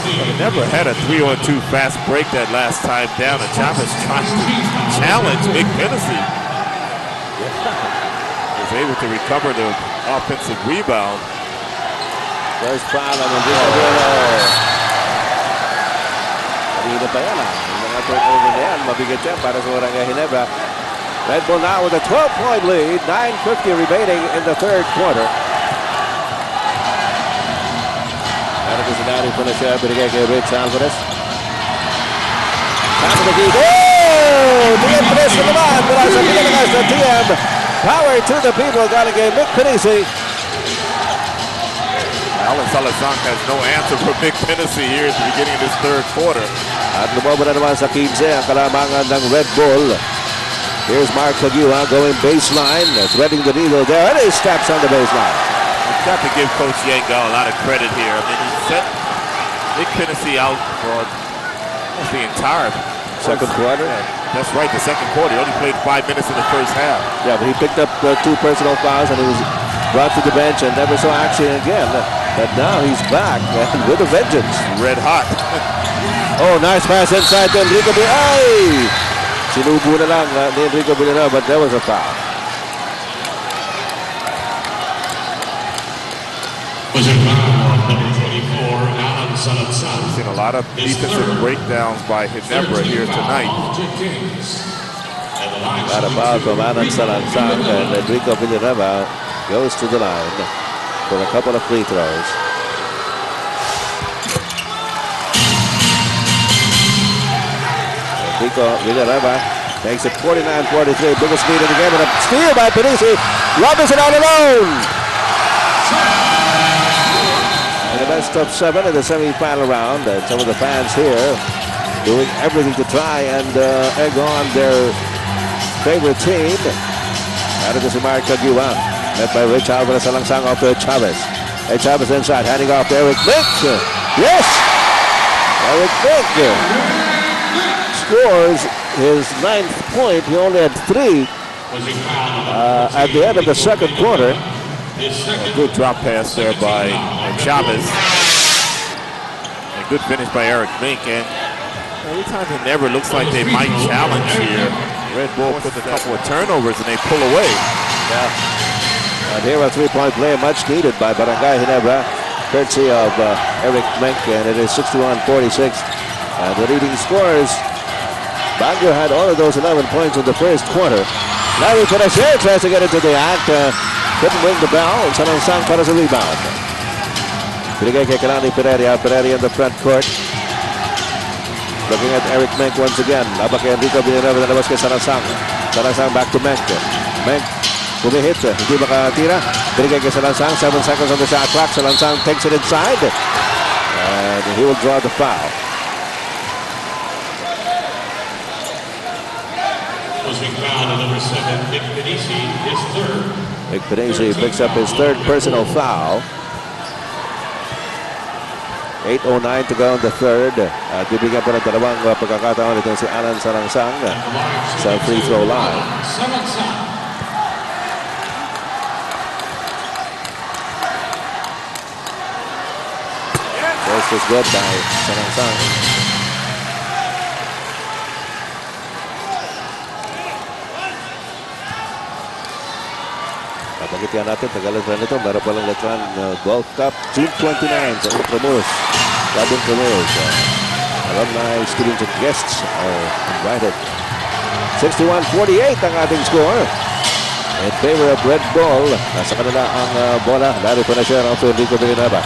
He never had a 3-on-2 fast break that last time down, and Chavez trying to challenge Nick Hennessy. Was able to recover the offensive rebound. First foul on Enrico Villanueva. Kanina pa yan Yung mga turnover na yan, mabigat yan para sa Barangay Ginebra. Red Bull now with a 12-point lead. 9:50 remaining in the third quarter. Out of the Zinari Panachel, binigay kay Rich Alvarez. Top of the key. Oh! TM Press na naman mula sa pinalakas ng TM. Power to the people. Galing kay Nick Hennessy. Alan Salazar has no answer for Nick Hennessy here at the beginning of this third quarter. At lumobo na naman sa 15 ang kalamangan ng Red Bull. Here's Mark Caguia going baseline, threading the needle there, and he steps on the baseline. You've got to give Coach Yango a lot of credit here. I mean, he set Nick Hennessy out for the entire second quarter. That's right, the second quarter. He only played 5 minutes in the first half. Yeah, but he picked up 2 personal fouls, and he was brought to the bench and never saw action again. But now he's back and with a vengeance. Red hot. Oh, nice pass inside to Enrico Villanueva. Sinubo na lang ni Enrico Villanueva, but there was a foul. Was it foul on number 24, Alan Salazar? We've seen a lot of defensive breakdowns by Ginebra here tonight. Got a foul from Alan Salazar, and Enrico Villanueva goes to the line for a couple of free throws. Enrico Villanueva makes it 49-43, biggest lead in the game, and a steal by Panisi. Robinson all alone. In the best of 7 in the semi-final round, and some of the fans here doing everything to try and egg on their favorite team. Out of the Mark Caguia, led by Rich Alvarez alongside off to Chavez. Hey, Chavez inside, handing off to Eric Mink. Yes! Eric Mink scores his 9th point. He only had 3 at the end of the second quarter. A good drop pass there by Chavez. A good finish by Eric Mink. And every time Ginebra looks like they might challenge here, Red Bull puts a couple of turnovers and they pull away. Yeah. And here a 3-point play, much needed by Barangay Ginebra, courtesy of Eric Mink, and it is 61-46. And the leading scorers, Baguio had all of those 11 points in the first quarter. Larry Panachel tries to get into the act, couldn't ring the bell, and Salansang para sa rebound. Binigay kay Kalani Pereira in the front court. Looking at Eric Mink once again. Labak kay Enrico Villanueva, nalabas kay Salansang. Salansang back to Mink. Mink pumihit, hindi makatira. Binigay kay Salansang, 7 seconds on the shot clock. Salansang takes it inside, and he will draw the foul. Foul on number 7, Nick Hennessy, his 3rd. Nick Hennessy picks up his 3rd personal foul. 8:09 to go in the third. Bibigyan pa ng dalawang pagkakataon itong si Alan Salansang sa free throw line. First is good by Salansang. Pagkitiyan natin, tagal-letran nito. Meron palang letran Golf Cup, June 29 sa Intramuros. Club Intramuros. Alumni, students, and guests are invited. 61-48 ang ating score. In favor of Red Bull. Nasa kanila ang bola. Lalo pa na siya ng Federico Villanueva.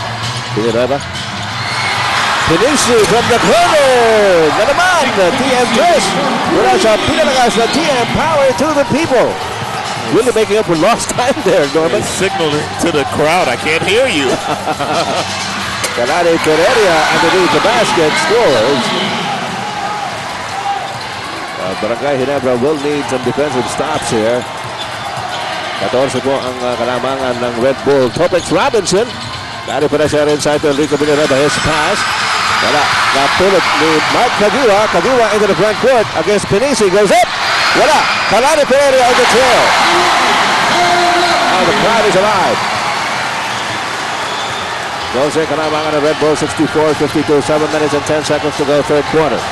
Pinisi from the corner. Na naman, TM Chris. Mula sa pinalakas na TM Power to the people. Really making up for lost time there, Norman. Signaling to the crowd, I can't hear you. Kalani Pereira underneath the basket scores. Barangay Ginebra will need some defensive stops here. 14 po ang kalamangan ng Red Bull. Topex Robinson. Lalo pa na siya inside to Enrico Villanueva. His pass. Wala. Napulot ni Mark Kagiwa. Kagiwa into the front court against Pinisi. Goes up. Wala. Kalani Pereira on the trail. The crowd is alive. Goes in kalamangan ng Red Bull. 64-52. 7 minutes and 10 seconds to go. Third quarter.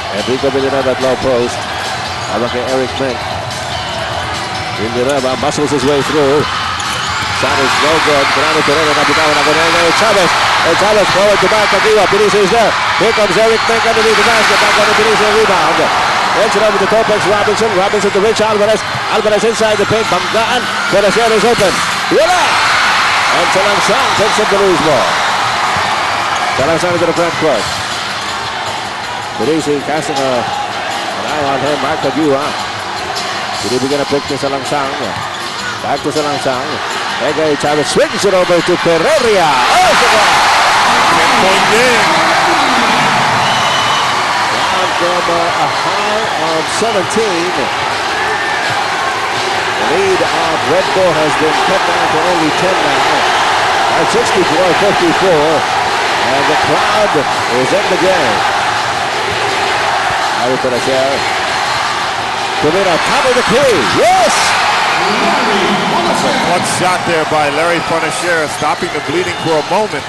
Enrico Villanueva at low post. Habang kay Eric Mink. Villanueva muscles his way through. Shot is no good. Kalani Pereira nabitawan na ganun. Chavez. And Chavez forward to back. Kagiwa. Pinisi is there. Here comes Eric Mink underneath the basket. Back on the Pinisi rebound. Ends it over to Topex Robinson. Robinson to Rich Alvarez. Alvarez inside the paint. Banggaan. Pereira is open. Wala! And Salangsang takes up the loose ball. Salangsang into the front court. Pinisi casting an eye on him. Mark Kagiwa. Binibigyan na pick ni Salangsang. Back to Salangsang. Egay Chavez swings it over to Pereira. Oh, the ball! 10-point game. Down from a high of 17. The lead of Red Bull has been cut down to only 10 now. At 64-54. And the crowd is in the game. Larry Pereira. Coming up top of the key. Yes! One shot there by Larry Panachera, stopping the bleeding for a moment.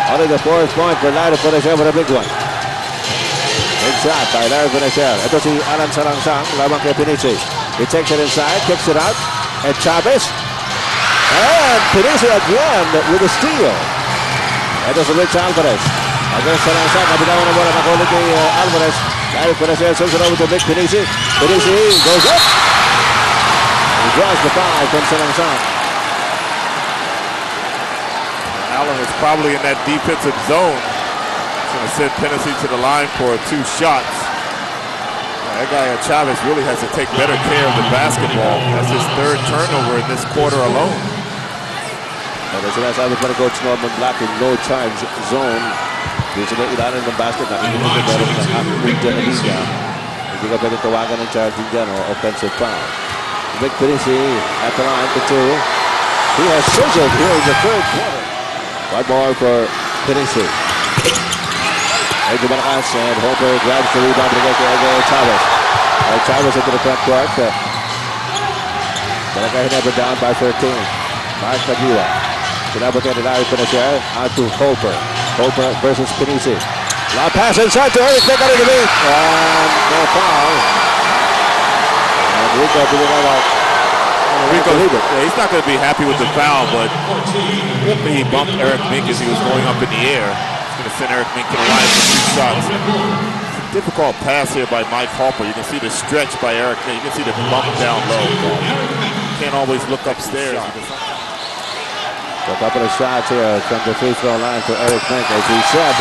Only the fourth point for Larry Panachera for a big one. Big shot by Larry Panachera. Ito si Alan Salangsang, lamang kay Pinisi. He takes it inside, kicks it out, and Chavez. And Pinisi again with a steal. Ito si Rich Alvarez. Against Salangsang, kabitawan na bola, nakulit kay Alvarez. Larry Panachera sends it over to Vic Pinisi. Pinisi goes up. He draws the foul from Salangsang. Allen is probably in that defensive zone. He's going to send Tennessee to the line for 2 shots. That guy Chavez really has to take better care of the basketball. That's his 3rd turnover in this quarter alone. Sinasabi pa ni Coach Norman Black in no charge zone. Dito na ilanan ng basket. Nakikita ko meron ng half-court na liga. Hindi ka pwede tawagan ng charging dyan o offensive foul. Vic Pinisi at the line for 2. He has sizzled here in the 3rd quarter. One more for Pinisi. Edge Barakos and Hopper grabs the rebound to get to Chavez. Chavez into the front court. Barangay Ginebra down by 13. Mark Kagiwa. Sinabot niya ni Larry Panachera out to Hopper. Hopper versus Pinisi. Long pass inside to Eric Mink under the beat. And no foul. And Rico Villanueva. He's not going to be happy with the foul, but he bumped Eric Mink as he was going up in the air. He's going to send Eric Mink to the line for 2 shots. Difficult pass here by Mike Hopper. You can see the stretch by Eric Mink. You can see the bump down low. You can't always look upstairs. A couple of shots here from the free throw line for Eric Mink. As he said,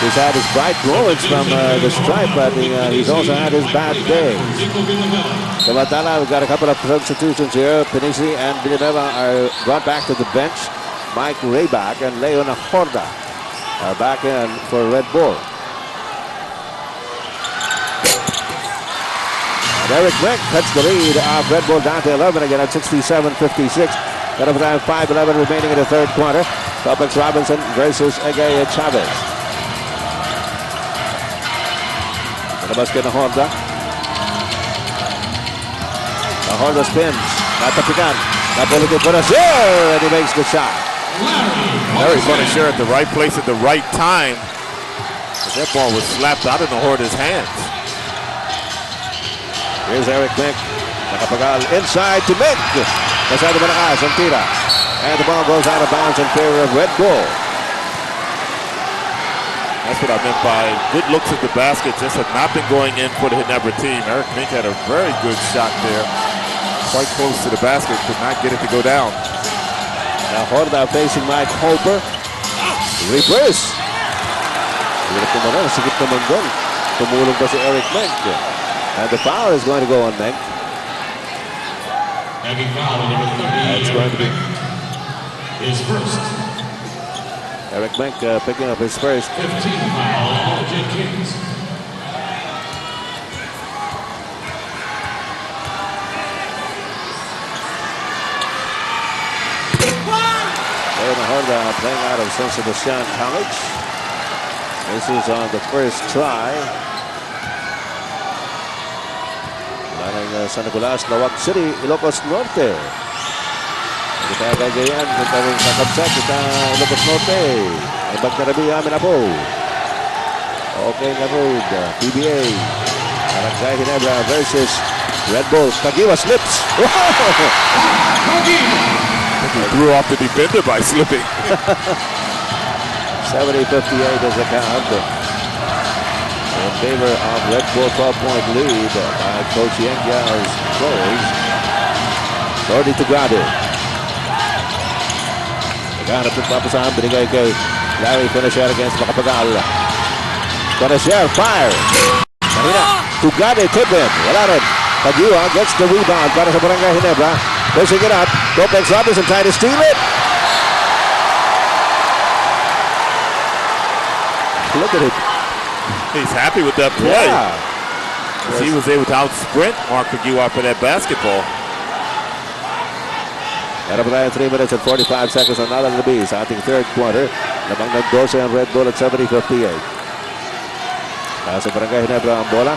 he's had his bright moments from the stripe, but he's also had his bad days. So we've got a couple of substitutions here. Pinisi and Villanueva are brought back to the bench. Mike Rayback and Leon Horda are back in for Red Bull. And Eric Mink cuts the lead of Red Bull down to 11 again at 67-56. Got over time 5:11 remaining in the 3rd quarter. Topex Robinson versus Egay Chavez. Nalabas kay na Honda. Na Honda spins. Natapikan. Napulitin for us here. And he makes the shot. Larry Panachera at the right place at the right time. That ball was slapped out of the Horda's hands. Here's Eric Mick. Nakapagal inside to Mick. Masyado malakas ang tira. And the ball goes out of bounds in favor of Red Bull. That's what I meant by good looks at the basket. Just had not been going in for the Ginebra team. Eric Mink had a very good shot there. Quite close to the basket. Could not get it to go down. Now Horda facing Mike Hoper. Reverse. Hirap naman. Sigit naman doon. Tumulong pa si Eric Mink. And the foul is going to go on Mink. Having foul number 30, That's going to be his first. Eric Mink picking up his first. 15 foul, Jet Kings. Leonard Horda playing out of San Sebastian College. This is on the first try. Galing San Nicolas, Lawag City, Ilocos Norte. Kita gagayan, kita rin kakabsat, kita Ilocos Norte. Ay Bagdarabi, amin na po. Okay na road, PBA. Barangay Ginebra versus Red Bull. Kagiwa slips. He threw off the defender by slipping. 70-58 is the count. In favor of Red Bull, 12-point lead by Coach Yengia's goals. 30 to grab it. Naghahanap ng papasahan, binigay kay Larry Conacher against Makapagal. Conacher, fire! Mahina, Tugade, tip in. Wala rin. Kagiwa gets the rebound para sa Barangay Ginebra. Pushing it up. Topex Robinson trying to steal it. Look at it. He's happy with that play. Yeah. He was able to out-sprint Mark Kagiwa for that basketball. Meron pa tayo 3 minutes and 45 seconds on nada labi sa ating third quarter. Namang nag-12 ang Red Bull at 70-58. Nasa Barangay Ginebra ang bola.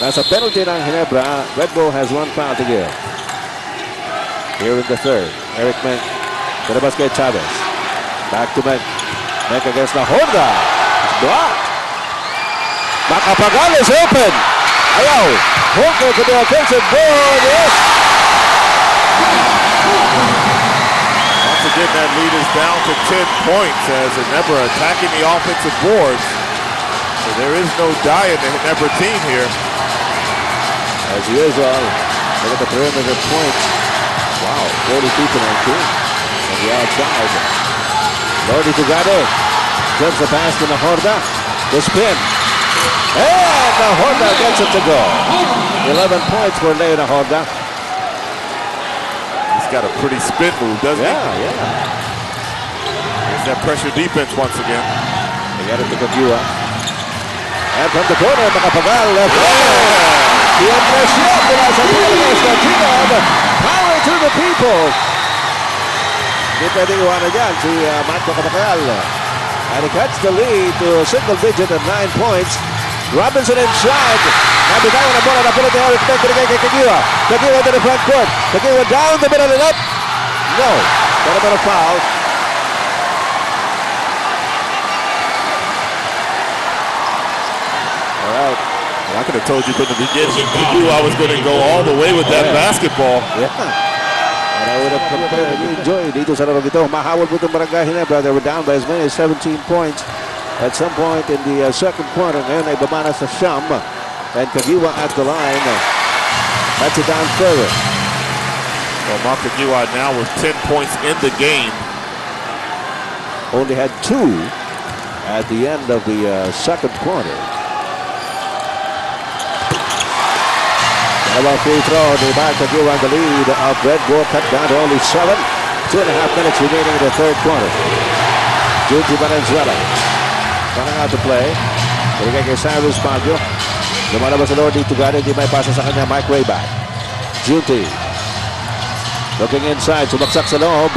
Nasa penalty ng Ginebra. Red Bull has one foul to give. Here in the third. Eric Mink. Pinabas kay Chavez. Back to Mink. Mink against La Horda. It's blocked. Makapagal is open. Ayaw. Holker to the offensive board. Yes. Once again, that lead is down to 10 points as Ginebra attacking the offensive boards. So there is no die in the Ginebra team here. As usual, look at the perimeter points. Wow, 42 to 19 on the outside. Lordy Tugade gives the pass to Nahorda. The spin. And Nahorda gets it to go. 11 points for Leo Nahorda. He's got a pretty spin move, doesn't he? Yeah. There's that pressure defense once again. They got it to Kagiwa. And from the corner, Makapagal left. The impression mula sa Barakos na Gineb. Power to the people. Hindi pwedeng iwanan yan si Matt Makapagal. And he cuts the lead to a single digit at 9 points. Robinson inside. Nabitawan ang bola na pulot ni Eric Mink. Binigay kay Kagiwa. Kagiwa to the front court. Kagiwa down the middle and up. No. Got a bit of foul. All right. Well, I could have told you from the beginning. You knew I was going to go all the way with that basketball. Yeah. And I would have enjoyed dito sa laro ito. Mahawal po itong Barangay Ginebra. They were down by as many as 17 points at some point in the second quarter. Ngayon ay bumana sa Sham. And Kagiwa at the line. That's it down further. Well, Mark Kagiwa now with 10 points in the game. Only had 2 at the end of the second quarter. Dalawang free throw ni Mark Kagiwa, the lead of Red Bull cut down to only 7. 2.5 minutes remaining in the third quarter. Junti Valenzuela running out to play. Binigay kay Cyrus Baguio. Lumalabas sa Lord dito gano'n. Hindi may pasa sa kanya. Mike Rayback. Junti looking inside. Sumaksak sa loob.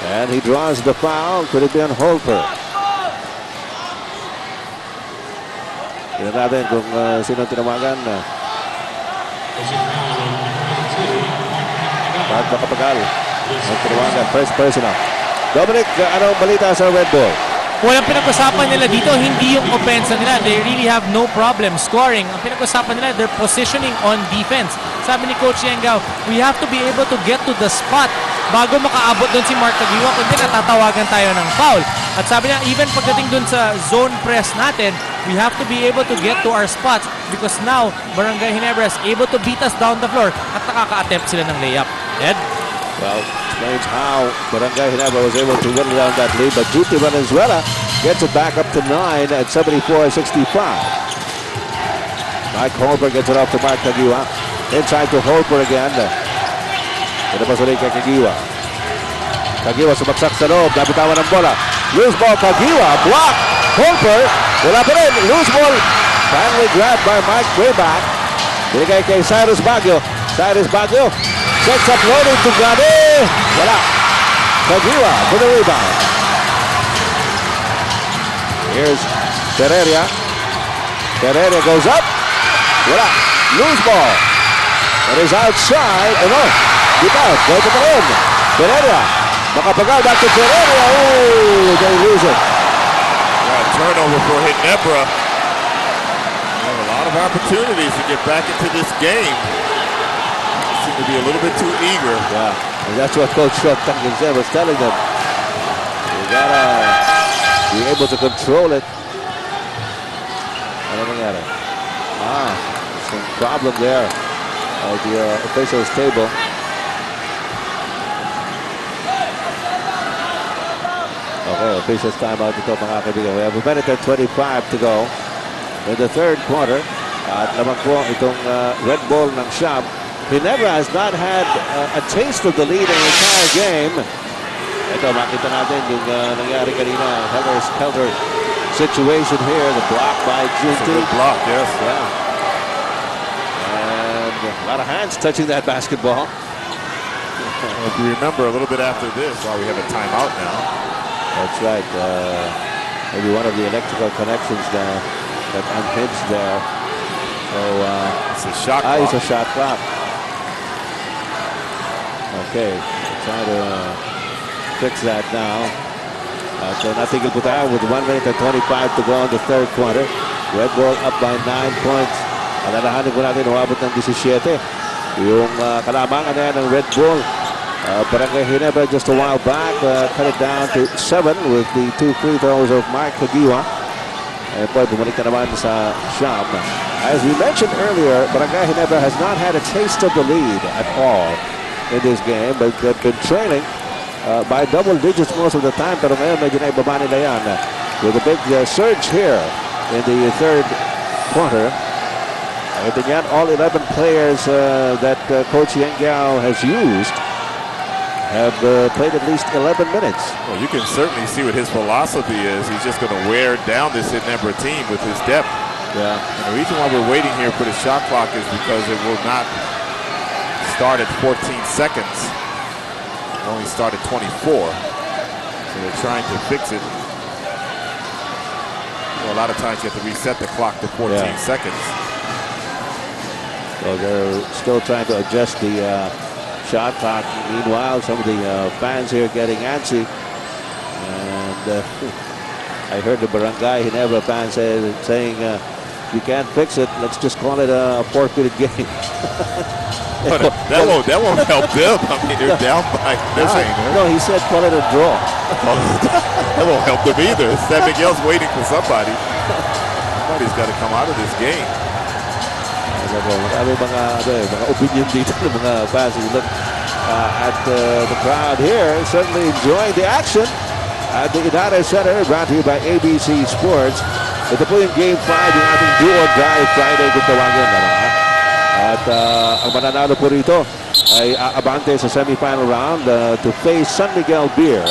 And he draws the foul. Could it be on Holper? Tignan natin kung sino tinawagan. Mark Makapagal ang tinawagan. First personal. Dominic, anong balita sa Red Bull? walang pinag-usapan nila dito, hindi yung offense nila. They really have no problem scoring. Ang pinag-usapan nila, they're positioning on defense. Sabi ni Coach Yengao, we have to be able to get to the spot bago makaabot doon si Mark Tagiwa, kundi natatawagan tayo ng foul. At sabi niya, even pagdating doon sa zone press natin, we have to be able to get to our spots because now, Barangay Ginebra is able to beat us down the floor at nakaka-attempt sila ng layup. Ed? Well, explains how Barangay Ginebra was able to win down that lead, but GT Venezuela gets it back up to 9 at 74-65. Mike Holber gets it off to Mark Tagiwa. Inside to Holber again. Pinabas ulit kay Tagiwa. Tagiwa sumaksak sa loob. Nabitawan ng bola. Loose ball, Tagiwa. Block. Holber. Wala pa rin. Loose ball. Finally grabbed by Mike Grayback. Binigay kay Cyrus Baguio. Cyrus Baguio. Sets up loading to Gade. Wala. Tagiwa for the rebound. Here's Ferreira. Ferreira goes up. Wala. Loose ball. It is outside. Oh no. Deep out. Go to the end. Ferreira. Makapagal back to Ferreira. Oh, they lose it. Turnover for Ginebra. They have a lot of opportunities to get back into this game. They seem to be a little bit too eager. Yeah. And that's what Coach Tangensen was telling them. You gotta be able to control it. Ano nangyari? Some problem there at the officials table. Okay, officials timeout ito mga kaibigan. We have a minute and 25 to go in the third quarter. At lamang po itong Red Bull ng Siam. Ginebra has not had a taste of the lead in the entire game. Ito, makita natin yung nangyari kanina. Helter situation here. The block by It's a Junti. good block, yes. Yeah. And a lot of hands touching that basketball. If you remember a little bit after this, while we have a timeout now. That's right. Maybe one of the electrical connections that unhinged there. So It's a shot clock. it's a shot clock. Okay, trying to fix that now. So natigil po tayo with 1 minute and 25 to go in the third quarter. Red Bull up by 9 points. Alalahanin po natin, umabot ng 17. Yung kalamangan na yan ng Red Bull. Barangay Ginebra just a while back cut it down to 7 with the 2 free throws of Mark Tagiwa. And boy, bumalik na naman sa Siam. As we mentioned earlier, Barangay Ginebra has not had a taste of the lead at all in this game, but they've been trailing by double digits most of the time. Pero ngayon, medyo na ibaba nila yan. With a big surge here in the third quarter. Ito yan, all 11 players that Coach Yengao has used have played at least 11 minutes. Well, you can certainly see what his philosophy is. He's just going to wear down this Ginebra team with his depth. Yeah. And the reason why we're waiting here for the shot clock is because it will not start at 14 seconds. It will only start at 24. So they're trying to fix it. Well, a lot of times you have to reset the clock to 14 seconds. So they're still trying to adjust the shot clock. Meanwhile, some of the fans here getting antsy. And I heard the Barangay Ginebra fans saying, you can't fix it, let's just call it a forfeited game. that won't help them. I mean, they're down by. They're saying, no, he said call it a draw. That won't help them either. San Miguel's waiting for somebody. Somebody's got to come out of this game. Marami mga opinion dito ng mga fans. You look at the crowd here, certainly enjoying the action at the United Center, brought to you by ABC Sports. Ito po yung Game 5, yung ating Do or Die Friday kung tawagin. At ang mananalo po rito ay aabante sa semifinal round to face San Miguel Beer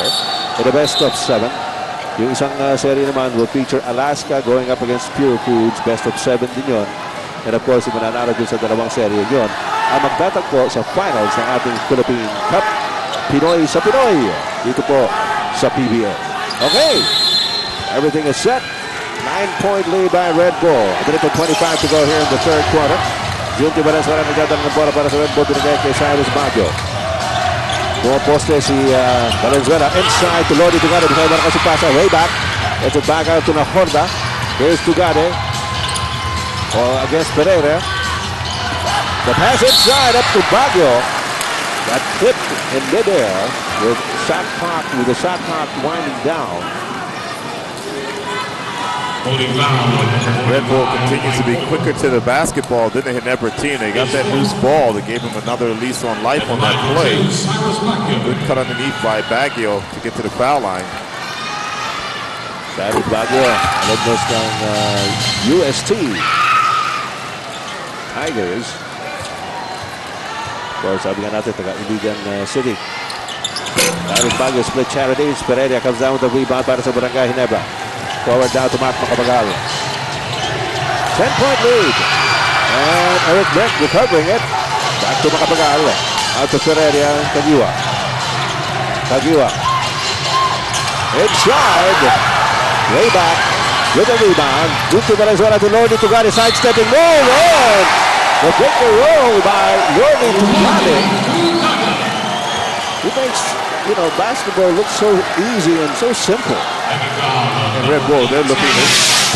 in the best of 7. Yung isang serie naman will feature Alaska going up against Pure Foods, best of 7 din yun. And of course, yung mananalo din sa dalawang serye yun ang magtatagpo sa finals ng ating Philippine Cup. Pinoy sa Pinoy. Dito po sa PBA. Okay. Everything is set. 9-point lead by Red Bull. A minute and 25 to go here in the third quarter. Junti Valenzuela nagdadala ng bola para sa Red Bull. Binigay kay Cyrus Baguio. Bumaposte si Valenzuela. Inside to Lodi Tugado. Binigay Barakos si pasa. Way back. Gets it back out to Nakorda. Here's Tugade. Against Pereira. The pass inside up to Baguio. That clipped in midair with the shot clock winding down. Red Bull continues to be quicker to the basketball than the Ginebra team. They got that loose ball that gave him another lease on life on that play. Good cut underneath by Baguio to get to the foul line. David Baguio, alumnus ng UST Tigers. Of course, sabi nga natin, taga-Iligan City. David Baguio split charities. Pereira comes down with the rebound para sa Barangay Ginebra. Forward down to Mark Macapagal. 10-point lead. And Eric Beck recovering it. Back to Macapagal. Out to Pereira. Tagiwa. Inside. Way back with a rebound. Dito Valenzuela to Lordy Tugade. Sidestepping. Roll. The breaker roll by Lordy Tugade. He makes, basketball look so easy and so simple. And Red Bull, they're looking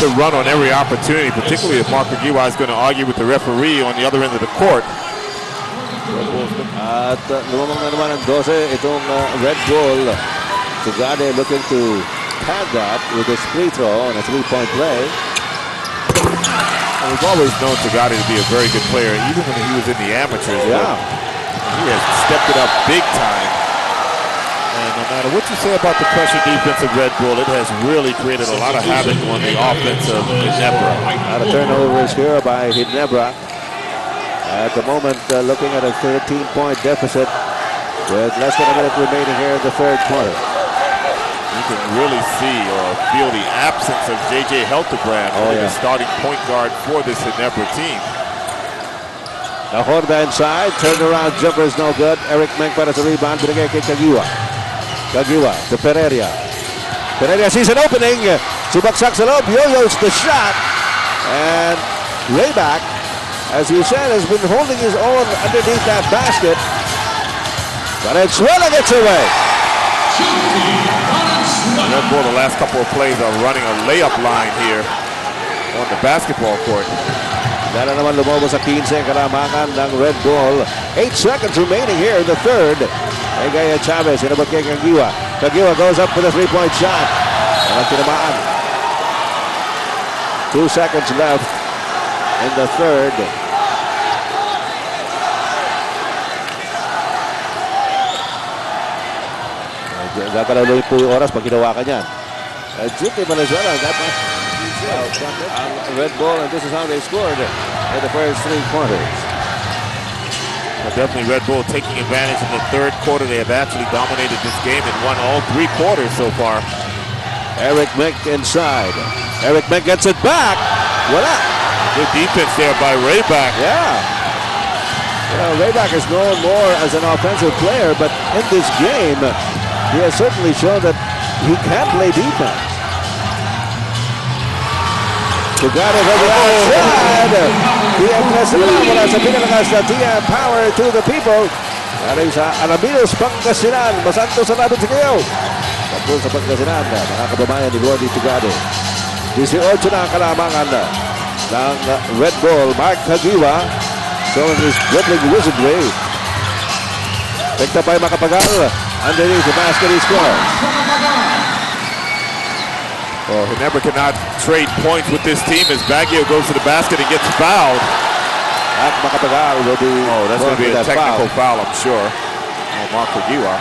to run on every opportunity, particularly if Mark Aguilar is going to argue with the referee on the other end of the court. At lumamang na naman ang 12 itong Red Bull. Tugade looking to pad that with his free throw on a 3-point play. And we've always known Tugade to be a very good player, even when he was in the amateurs. Yeah. He has stepped it up big time. And no matter what you say about the pressure defense of Red Bull, it has really created a lot of havoc on the offense of Ginebra. A lot of turnovers here by Ginebra. At the moment, looking at a 13-point deficit with less than a minute remaining here in the third quarter. You can really see or feel the absence of J.J. Heltebrand, the starting point guard for this Ginebra team. Nakorda inside, turnaround jumper is no good. Eric Meng para sa rebound, binigay kay Tagiwa to Pereira. Pereira sees an opening. Subaksak sa loob, yo-yos the shot. And Rayback, as you said, has been holding his own underneath that basket. Valenzuela gets away. Red Bull, the last couple of plays are running a layup line here on the basketball court. Dala naman lumobo sa 15 kalamangan ng Red Bull. 8 seconds remaining here in the third. Egaya Chavez, inabot kay Kagiwa. Kagiwa goes up for the 3-point shot. Walang tinamaan. 2 seconds left in the third. Gagalaw po yung oras pag ginawa ka niyan. Ginebra Venezuela, Red Bull, and this is how they scored in the first 3 quarters. Definitely Red Bull taking advantage in the third quarter. They have actually dominated this game and won all 3 quarters so far. Eric Mink inside. Eric Mink gets it back. Voila. Good defense there by Rayback. Yeah. Rayback is known more as an offensive player, but in this game, he has certainly shown that he can play defense. Tugade from the outside. TM mula sa pinalakas na TM power to the people. Galing sa Alaminos, Pangasinan. Masanto sa labit sa kayo. Pagpul sa Pangasinan, mga kababayan ni Lordy Tugade. 18 na ang kalamangan ng Red Bull. Mark Kagiwa showing his dribbling wizardry. Picked up by Macapagal. Underneath the basket, he scores. Well, Ginebra cannot trade points with this team as Baguio goes to the basket and gets fouled. At Macapagal will be that's going to be a technical foul, I'm sure. Mark Aguilar.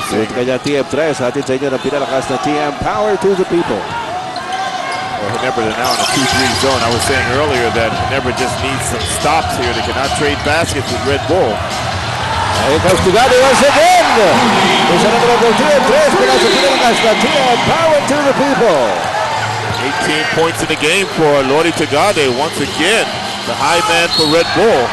Sulit kanya TM3. Hatid sa inyo ng pinalakas na TM power to the people. Well, Ginebra, they're now in a 2-3 zone. I was saying earlier that Ginebra just needs some stops here. They cannot trade baskets with Red Bull. Here comes Tugade once again. Isa na naman ng TM3. Mula sa pinalakas na TM power to the people. 18 points in the game for Lordy Tugade once again. The high man for Red Bull.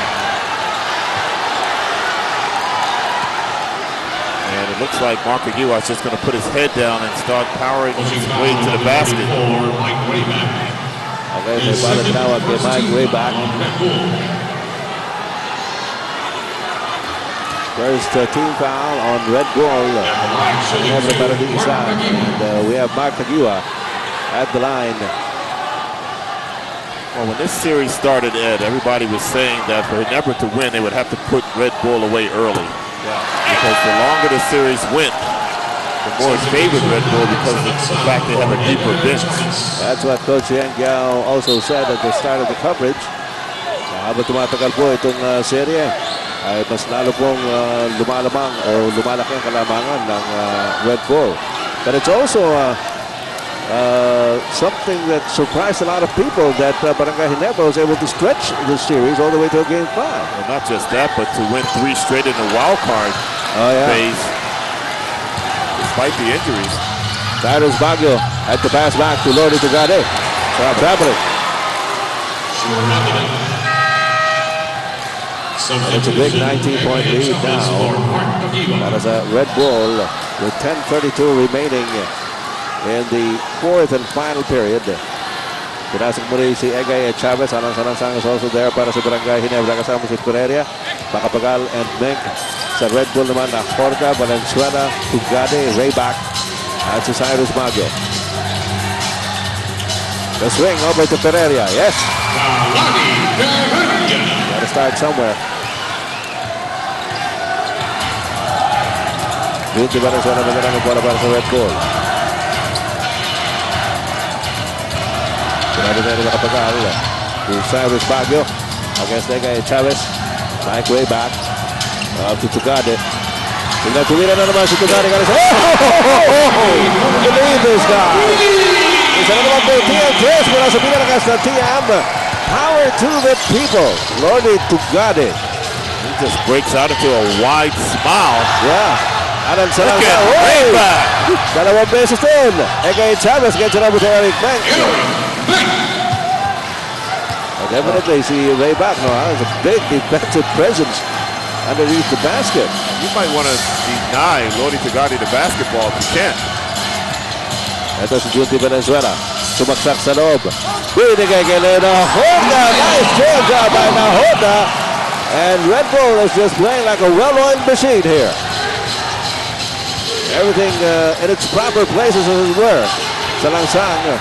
And it looks like Mark Aguilar is just going to put his head down and start powering his way to the basket. Okay, may bala tinawag kay Mike Rayback. First team foul on Red Bull. Ginebra para dito isa. And we have Mark Kagiwa at the line. Well, when this series started, Ed, everybody was saying that for Ginebra to win, they would have to put Red Bull away early. Yeah. Because the longer the series went, the more it favored Red Bull because of the fact they have a deeper bench. That's what Coach Yang Giao also said at the start of the coverage. Habang tumatagal po itong serye, ay mas lalo pong lumalamang o lumalaki ang kalamangan ng Red Bull. But it's also something that surprised a lot of people that Barangay Ginebra was able to stretch this series all the way to a game 5. Well, not just that, but to win 3 straight in the wild card phase, despite the injuries. Cyrus Baguio had to pass back to Lodi Tugade. Traveling. It's a big 19-point lead now. That is a Red Bull with 10:32 remaining in the 4th and final period. Pinasok muli si Egay Chavez. Alang-salang is also there para sa Barangay Ginebra. Kasama si Pereira, Macapagal, and Mink. Sa Red Bull naman na Horta, Valenzuela, Tugade, Rayback, at si Cyrus Baguio. The swing over to Pereira. Yes. Got to start somewhere. Hindi ba na siya na magandang bola para sa Red Bull? Sinabi tayo na Macapagal. Cyrus Baguio against Egay Chavez. Mike Rayback. To Tugade. Tumira na naman si Tugade. Believe this guy. Isa na naman po TM3 mula sa pinalakas na TM. Power to the people. Lodi Tugade. He just breaks out into a wide smile. Yeah. Alang-salang Look sa at Rayback. Dalawang beses din. Egay Chavez gets it over to Eric Bank. Definitely si Rayback has a big defensive presence underneath the basket. You might want to deny Lodi Tugade the basketball if you can. Ito si Junti Valenzuela. Sumaksak sa loob. Binigay kay Nahoda. Nice job by Nahoda. And Red Bull is just playing like a well-oiled machine here. Everything in its proper places as it were. Salangsang.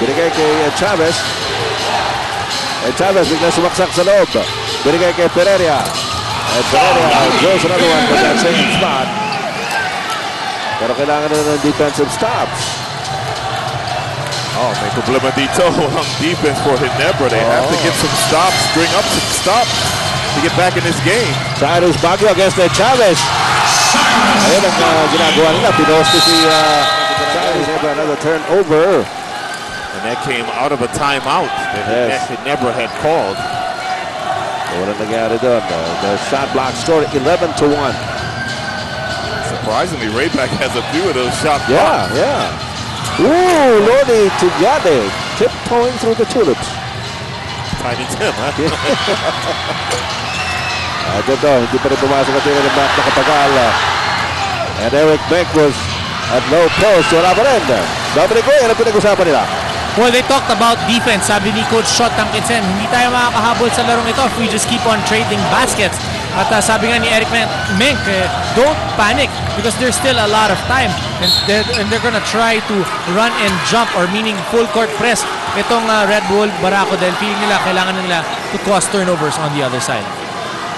Binigay kay Chavez. And Chavez bigla sumaksak sa loob. Binigay kay Pereira. And Pereira goes another one from that same spot. Pero kailangan na ng defensive stops. Oh, may problema dito ang defense for Ginebra. They have to get some stops, string up some stops to get back in this game. Cyrus Baguio against Chavez. Ayun ang ginagawa nila. Pinost si Cyrus. Another turnover. And that came out of a timeout that Ginebra had called. Wala nangyari doon. The shot block scored 11-1. Surprisingly, Rayback has a few of those shot blocks. Yeah. Ooh, Lodi Tugade tiptoeing through the tulips. Tiny Tim, huh? Ito, hindi pa rin pumasok at tira ng back na Kapagal. And Eric Beck was at low post. Wala pa rin. Dominic Way, ano pinag-usapan nila? Well, they talked about defense. Sabi ni Coach Shot Tankinsen, hindi tayo makakahabol sa larong ito if we just keep on trading baskets. At sabi nga ni Eric Mink, don't panic because there's still a lot of time. And they're gonna try to run and jump or meaning full court press itong Red Bull Barako dahil feeling nila kailangan nila to cause turnovers on the other side.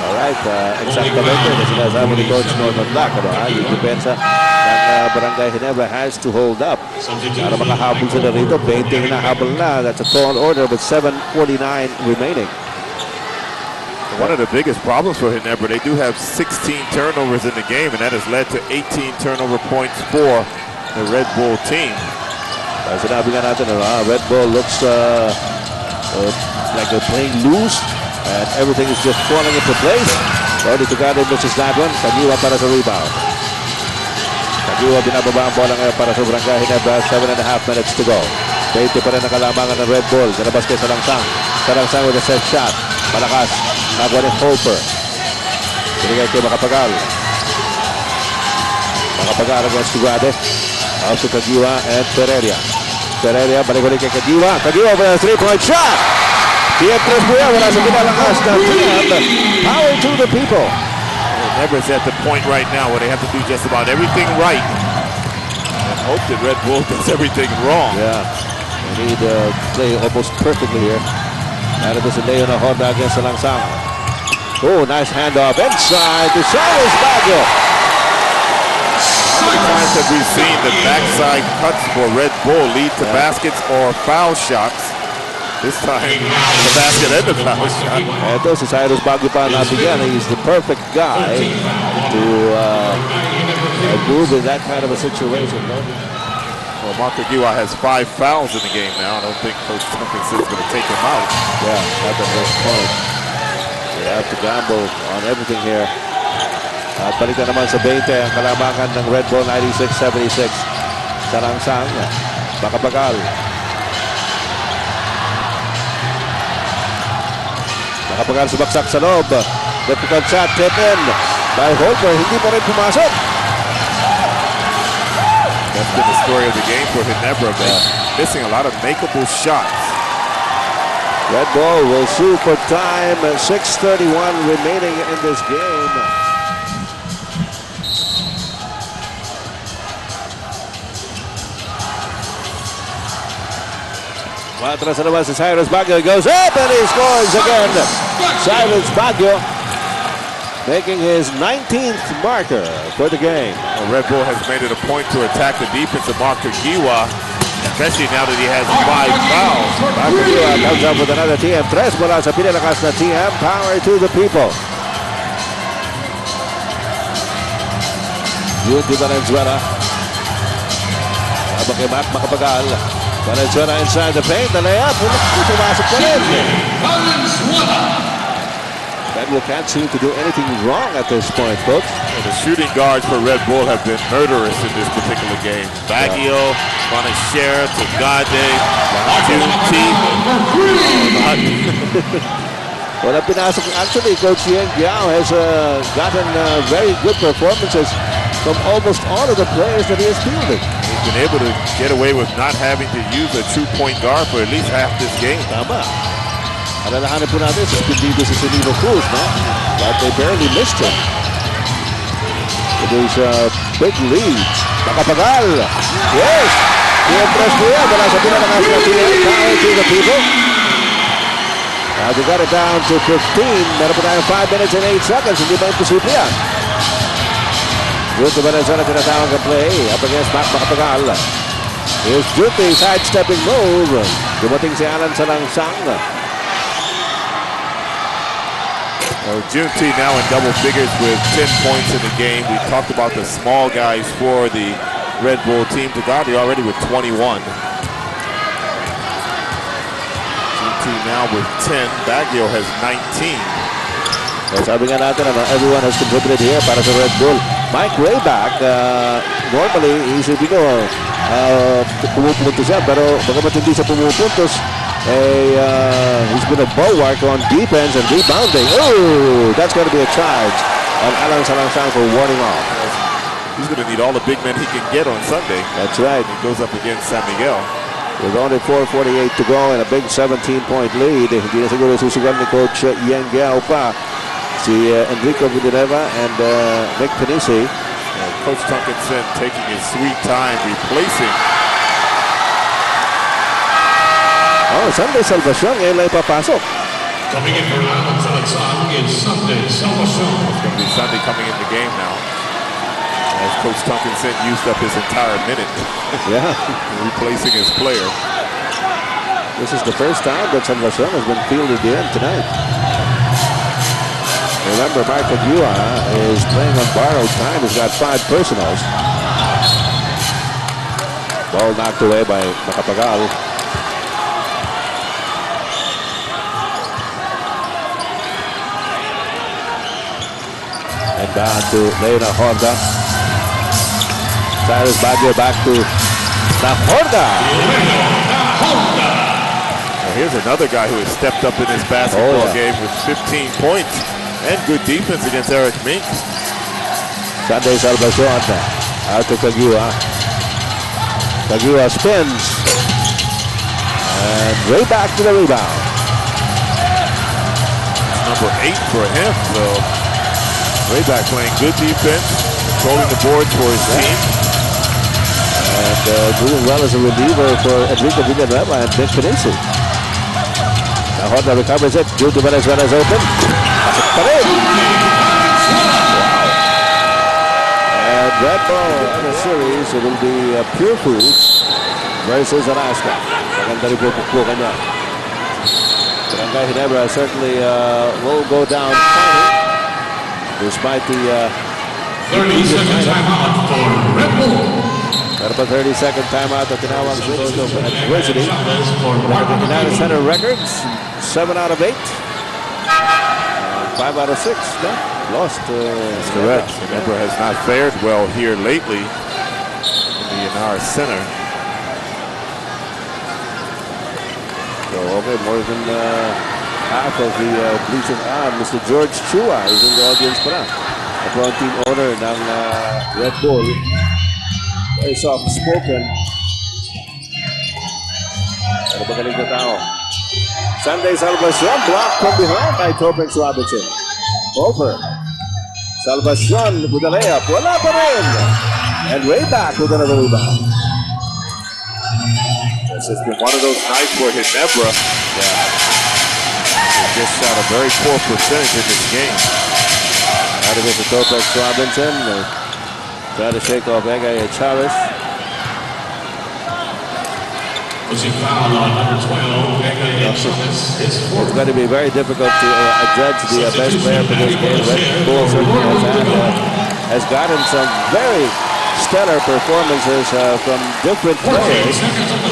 Alright, exactamente. Kasi nasabi ni Coach Norman Black, yung depensa ng Barangay Ginebra has to hold up. Para makahabol sila rito, 20 hinahabol na. That's a tall order with 7:49 remaining. One of the biggest problems for Ginebra, they do have 16 turnovers in the game, and that has led to 18 turnover points for the Red Bull team. Sinabi nga natin, Red Bull looks like they're playing loose and everything is just falling into place. Lodi Tugade misses that one. Kagiwa para sa rebound. Kagiwa binababa ang bola ngayon para sa Barangay Ginebra. 7.5 minutes to go. 20 pa rin ang kalamangan ng Red Bull. Ganabas kay Salangsang. Salangsang with a set shot. Malakas. Nagawa ni Holper. Binigay kay Macapagal. Macapagal against Tugade. Also Kagiwa and Pereira. Pereira balik-balik kay Kagiwa. Kagiwa for a 3-point shot. TM3 po yan. Wala sa pinalakas ng TM. Power to the people. Ginebra's at the point right now where they have to do just about everything right and hope that Red Bull does everything wrong. Yeah, they need to play almost perfectly here. And it is a Leo na Honda against the Langsang. Oh, nice handoff inside to Cyrus Baguio. How many times have we seen the backside cuts for Red Bull lead to baskets or foul shots? This time, the basket and the foul shot. Ito si Cyrus Baguio pa nabigyan. He's the perfect guy to move in that kind of a situation. No? Well, Marco Giwa has 5 fouls in the game now. I don't think Coach Tunkinson's going to take him out. Yeah, not at this point. They have to gamble on everything here. At balikan naman sa 20 ang kalamangan ng Red Bull 96-76. Sa Langsang, Makabagal. Makabagal subaksak sa loob. Difficult shot, tip in. By Holker, hindi pa rin pumasok. That's been the story of the game for Ginebra. Missing a lot of makeable shots. Red Bull will sue for time. 6:31 remaining in this game. Atras na naman si Cyrus Baguio. Goes up and he scores again. Cyrus Baguio making his 19th marker for the game. Well, Red Bull has made it a point to attack the defense of Marco Giwa, especially now that he has 5 fouls. Marco Giwa comes up with another TM. Tres mula sa pinalakas na TM. Power to the people. Yuti Valenzuela. Habang kay Matt Makapagal. Valenzuela inside the paint. The layup. Pumasok pa rin. Red Bull can't seem to do anything wrong at this point, folks. Well, the shooting guards for Red Bull have been murderous in this particular game. Baguio, Bonachera, Tagade, Junti. Well, pinasok actually, Coach Yen Giao has gotten very good performances from almost all of the players that he has fielded. He's been able to get away with not having to use a 2-point guard for at least half this game. Tama. Alalahanin po natin, suspendido si Silino Cruz, no? But they barely missed him. It is big leads. Makapagal. Yes! I-impress po yan. Wala sa pinalakas na TM. Power to the people. Now they got it down to 15. Meron pa tayong 5 minutes and 8 seconds. Hindi ba imposible yan? Good to Venezuela tinatawag ang play. Up against Mac Makapagal. Here's Juti, sidestepping move. Dumating si Alan sa Langsang. Well, Junti now in double figures with 10 points in the game. We talked about the small guys for the Red Bull team. Tagadi already with 21. Junti now with 10. Baguio has 19. Well, sabi nga natin, everyone has contributed here para sa Red Bull. Mike Wayback, normally, isipin ko, pumupuntos siya, pero bagamat hindi siya pumupuntos, he's been a bulwark on defense and rebounding. Oh, that's going to be a charge on Alan Salangsang for warning off. He's going to need all the big men he can get on Sunday. That's right. He goes up against San Miguel. With only 4:48 to go and a big 17-point lead, hindi na siguro susugal ni Coach Yen Giao pa. Si Enrico Villanueva and Nick Panisi. Coach Tunkinson taking his sweet time replacing. Oh, Sunday Salvacion ngayon lang ipapasok. Coming in for Alan Salangsang is Sunday Salvacion. It's going to be Sunday coming in the game now. As Coach Tunkinson used up his entire minute. Yeah. Replacing his player. This is the first time that Salvacion has been fielded in tonight. Remember, Marco Giwa is playing on borrowed time. He's got 5 personals. Ball knocked away by Makapagal. And down to Lena Honda. Cyrus Baguio back to La Honda. Well, here's another guy who has stepped up in this basketball game with 15 points. And good defense against Eric Mink. Sunday Salvacion out to Kagiwa. Kagiwa spins. And way back to the rebound. Number 8 for him. So Way back playing good defense, controlling the boards for his team. And doing well as a reliever for Enrique Villanueva and Vic Peninsula. Now Honda recovers it. Jude Venezuela is open. Pasok pa rin. And Red Bull in a series, it will be Pure Foods versus Alaska. Maganda rin po niya. Barangay Ginebra certainly will go down fighting despite the 30-second timeout for Red Bull. Meron pa 30-second timeout at tinawag sa adversity. United Center records, 7 out of 8. 5 out of 6. No? Lost. That's correct. Ginebra has not fared well here lately in the United Center. So, okay, more than half of the bleachers. Mr. George Chua is in the audience pa na. Ako ang team owner ng Red Bull. Very soft-spoken. Ano ba galing na tao? Sunday Salvacion, blocked from behind by Topex Robinson. Over. Salvacion with a layup. Wala pa rin. And way back with another rebound. This has been one of those nights where Ginebra just shot a very poor percentage in this game. Out of it to Topex Robinson. Try to shake off Egay Chavez. Was he fouled on number 12, It's going to be very difficult to judge the best player for this game. Red Bull certainly has gotten some very stellar performances from different players.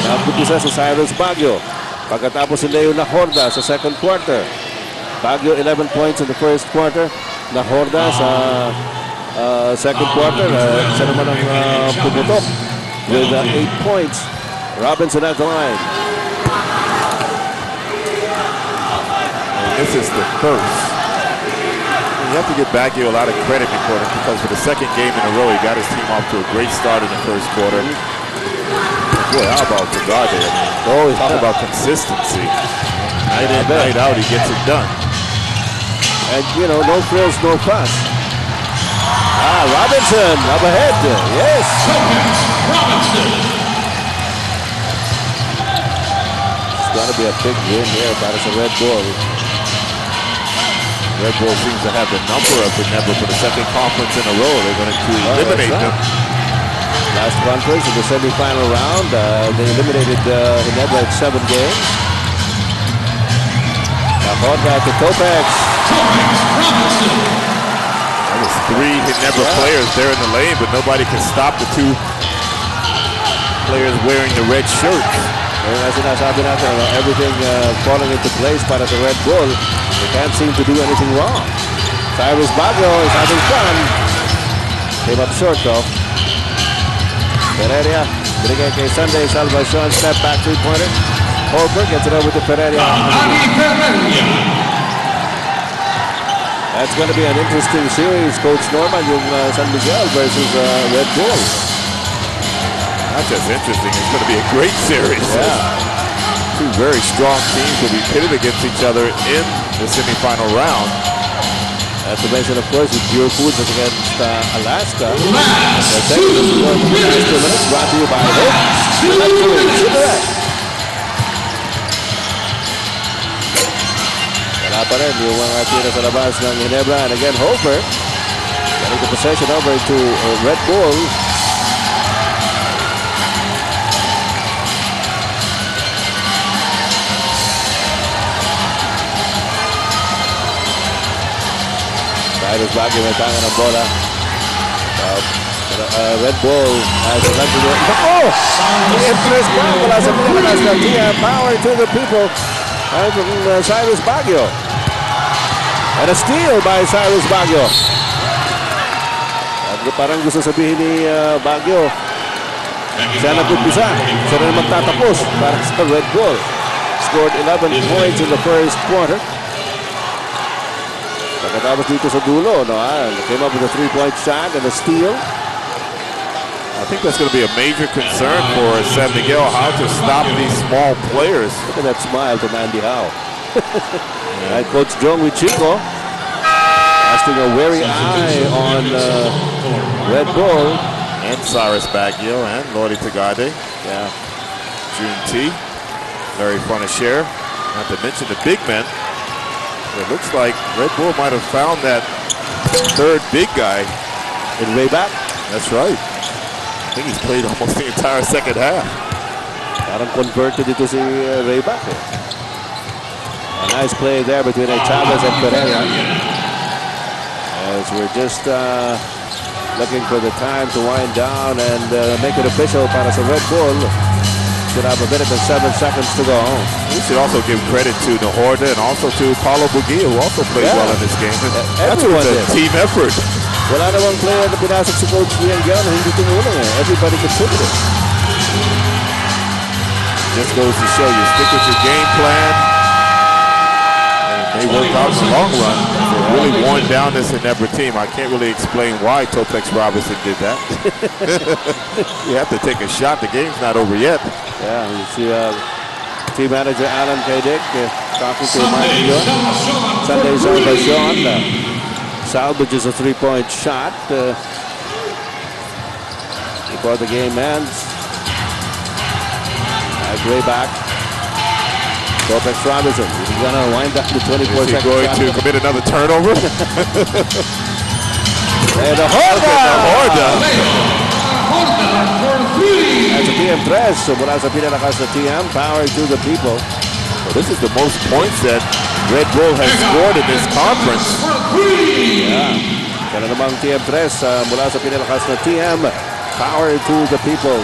Napumpisa sa Cyrus Baguio. Pagkatapos nila yung Nahorda sa second quarter. Baguio 11 points in the first quarter. Nahorda sa second quarter. Siya naman ang pumutok with 8 points. Robinson at the line. And this is the first. You have to give Baguio a lot of credit because for the second game in a row, he got his team off to a great start in the first quarter. Boy, how about Tagade? Talk about consistency. Night in, night out, he gets it done. And, you know, no frills, no fuss. Robinson up ahead. Yes. Robinson. It's going to be a big win here by the Red Bull. Red Bull seems to have the number of Ginebra for the second conference in a row. They're going to eliminate them. Last conference in the semifinal round, they eliminated Ginebra at 7 games. Nahorda to Topex. That was 3 Ginebra players there in the lane, but nobody can stop the 2 players wearing the red shirts. As sinasabi natin, everything falling into place para sa Red Bull. They can't seem to do anything wrong. Cyrus Baguio is having fun. Came up short though. Pereira, binigay kay Sunday Salvacion, step back 3-pointer. Holbert gets it over to Pereira. That's going to be an interesting series, Coach Norman, yung San Miguel versus Red Bull. Not just interesting, it's going to be a great series. Yeah. 2 very strong teams will be pitted against each other in the semifinal round. Not to mention, of course, with Pure Foods against Alaska. Last The second is going to be last 2 minutes, brought to you by Hope. Cigarette. Wala pa rin yung mga tira sa labas ng Ginebra. And again, Hofer getting the possession over to Red Bull. Cyrus Baguio may tangan ng bola. Red Bull has a lunch to do. Oh! Interest down mula sa Pilipinas na power to the people. And from Cyrus Baguio. And a steal by Cyrus Baguio. At parang gusto sabihin ni Baguio, siya nag-umpisa. Siya na magtatapos para sa Red Bull. Scored 11 points in the first quarter. Pagkatapos dito sa dulo, came up with a 3-point shot and a steal. I think that's going to be a major concern for San Miguel, how to stop these small players. Look at that smile to Mandy Howe. And Coach Jong with Chico. Casting a wary eye on Red Bull. And Cyrus Baguio and Lordy Tagade. Yeah. June T. Larry Fonashare. Not to mention the big men. It looks like Red Bull might have found that third big guy. In Rayback. That's right. I think he's played almost the entire second half. Parang converted dito si Rayback. A nice play there between Chavez and Pereira. As we're just looking for the time to wind down and make it official para sa Red Bull. Should have a minute and 7 seconds to go. We should also give credit to Nahorda and also to Paulo Bugia, who also played well in this game. That's Everyone a did. team effort. Wala namang player na pinasok si Coach Ian Gale na hindi tumulong eh. Everybody contributed. Just goes to show you, stick with your game plan. They work out in the long run. They really worn down this Ginebra team. I can't really explain why Topex Robinson did that. You have to take a shot. The game's not over yet. Yeah, you see team manager Alan Kaydick talking to Mike Dion. Sunday celebration. Salvages a three-point shot before the game ends. Way back. Topex Robinson. He's going to wind up the 24 Is he seconds. going to commit another turnover? And the Horda! That's a TM3. So mula sa pinalakas na TM, power to the people. Well, this is the most points that Red Bull has scored in this conference. Yeah. Kaya namang TM3 mula sa pinalakas na TM, power to the people.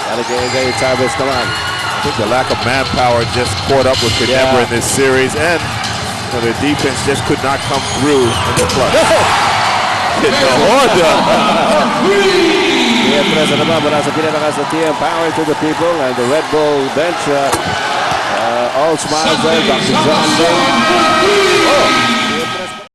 Para kay Chavez naman. I think the lack of manpower just caught up with Ginebra in this series, and their defense just could not come through in the clutch. Hit the Horda. TM3 naman mula sa pinalakas na TM, power to the people, and the Red Bull bench all smiles there. Dr. John Day.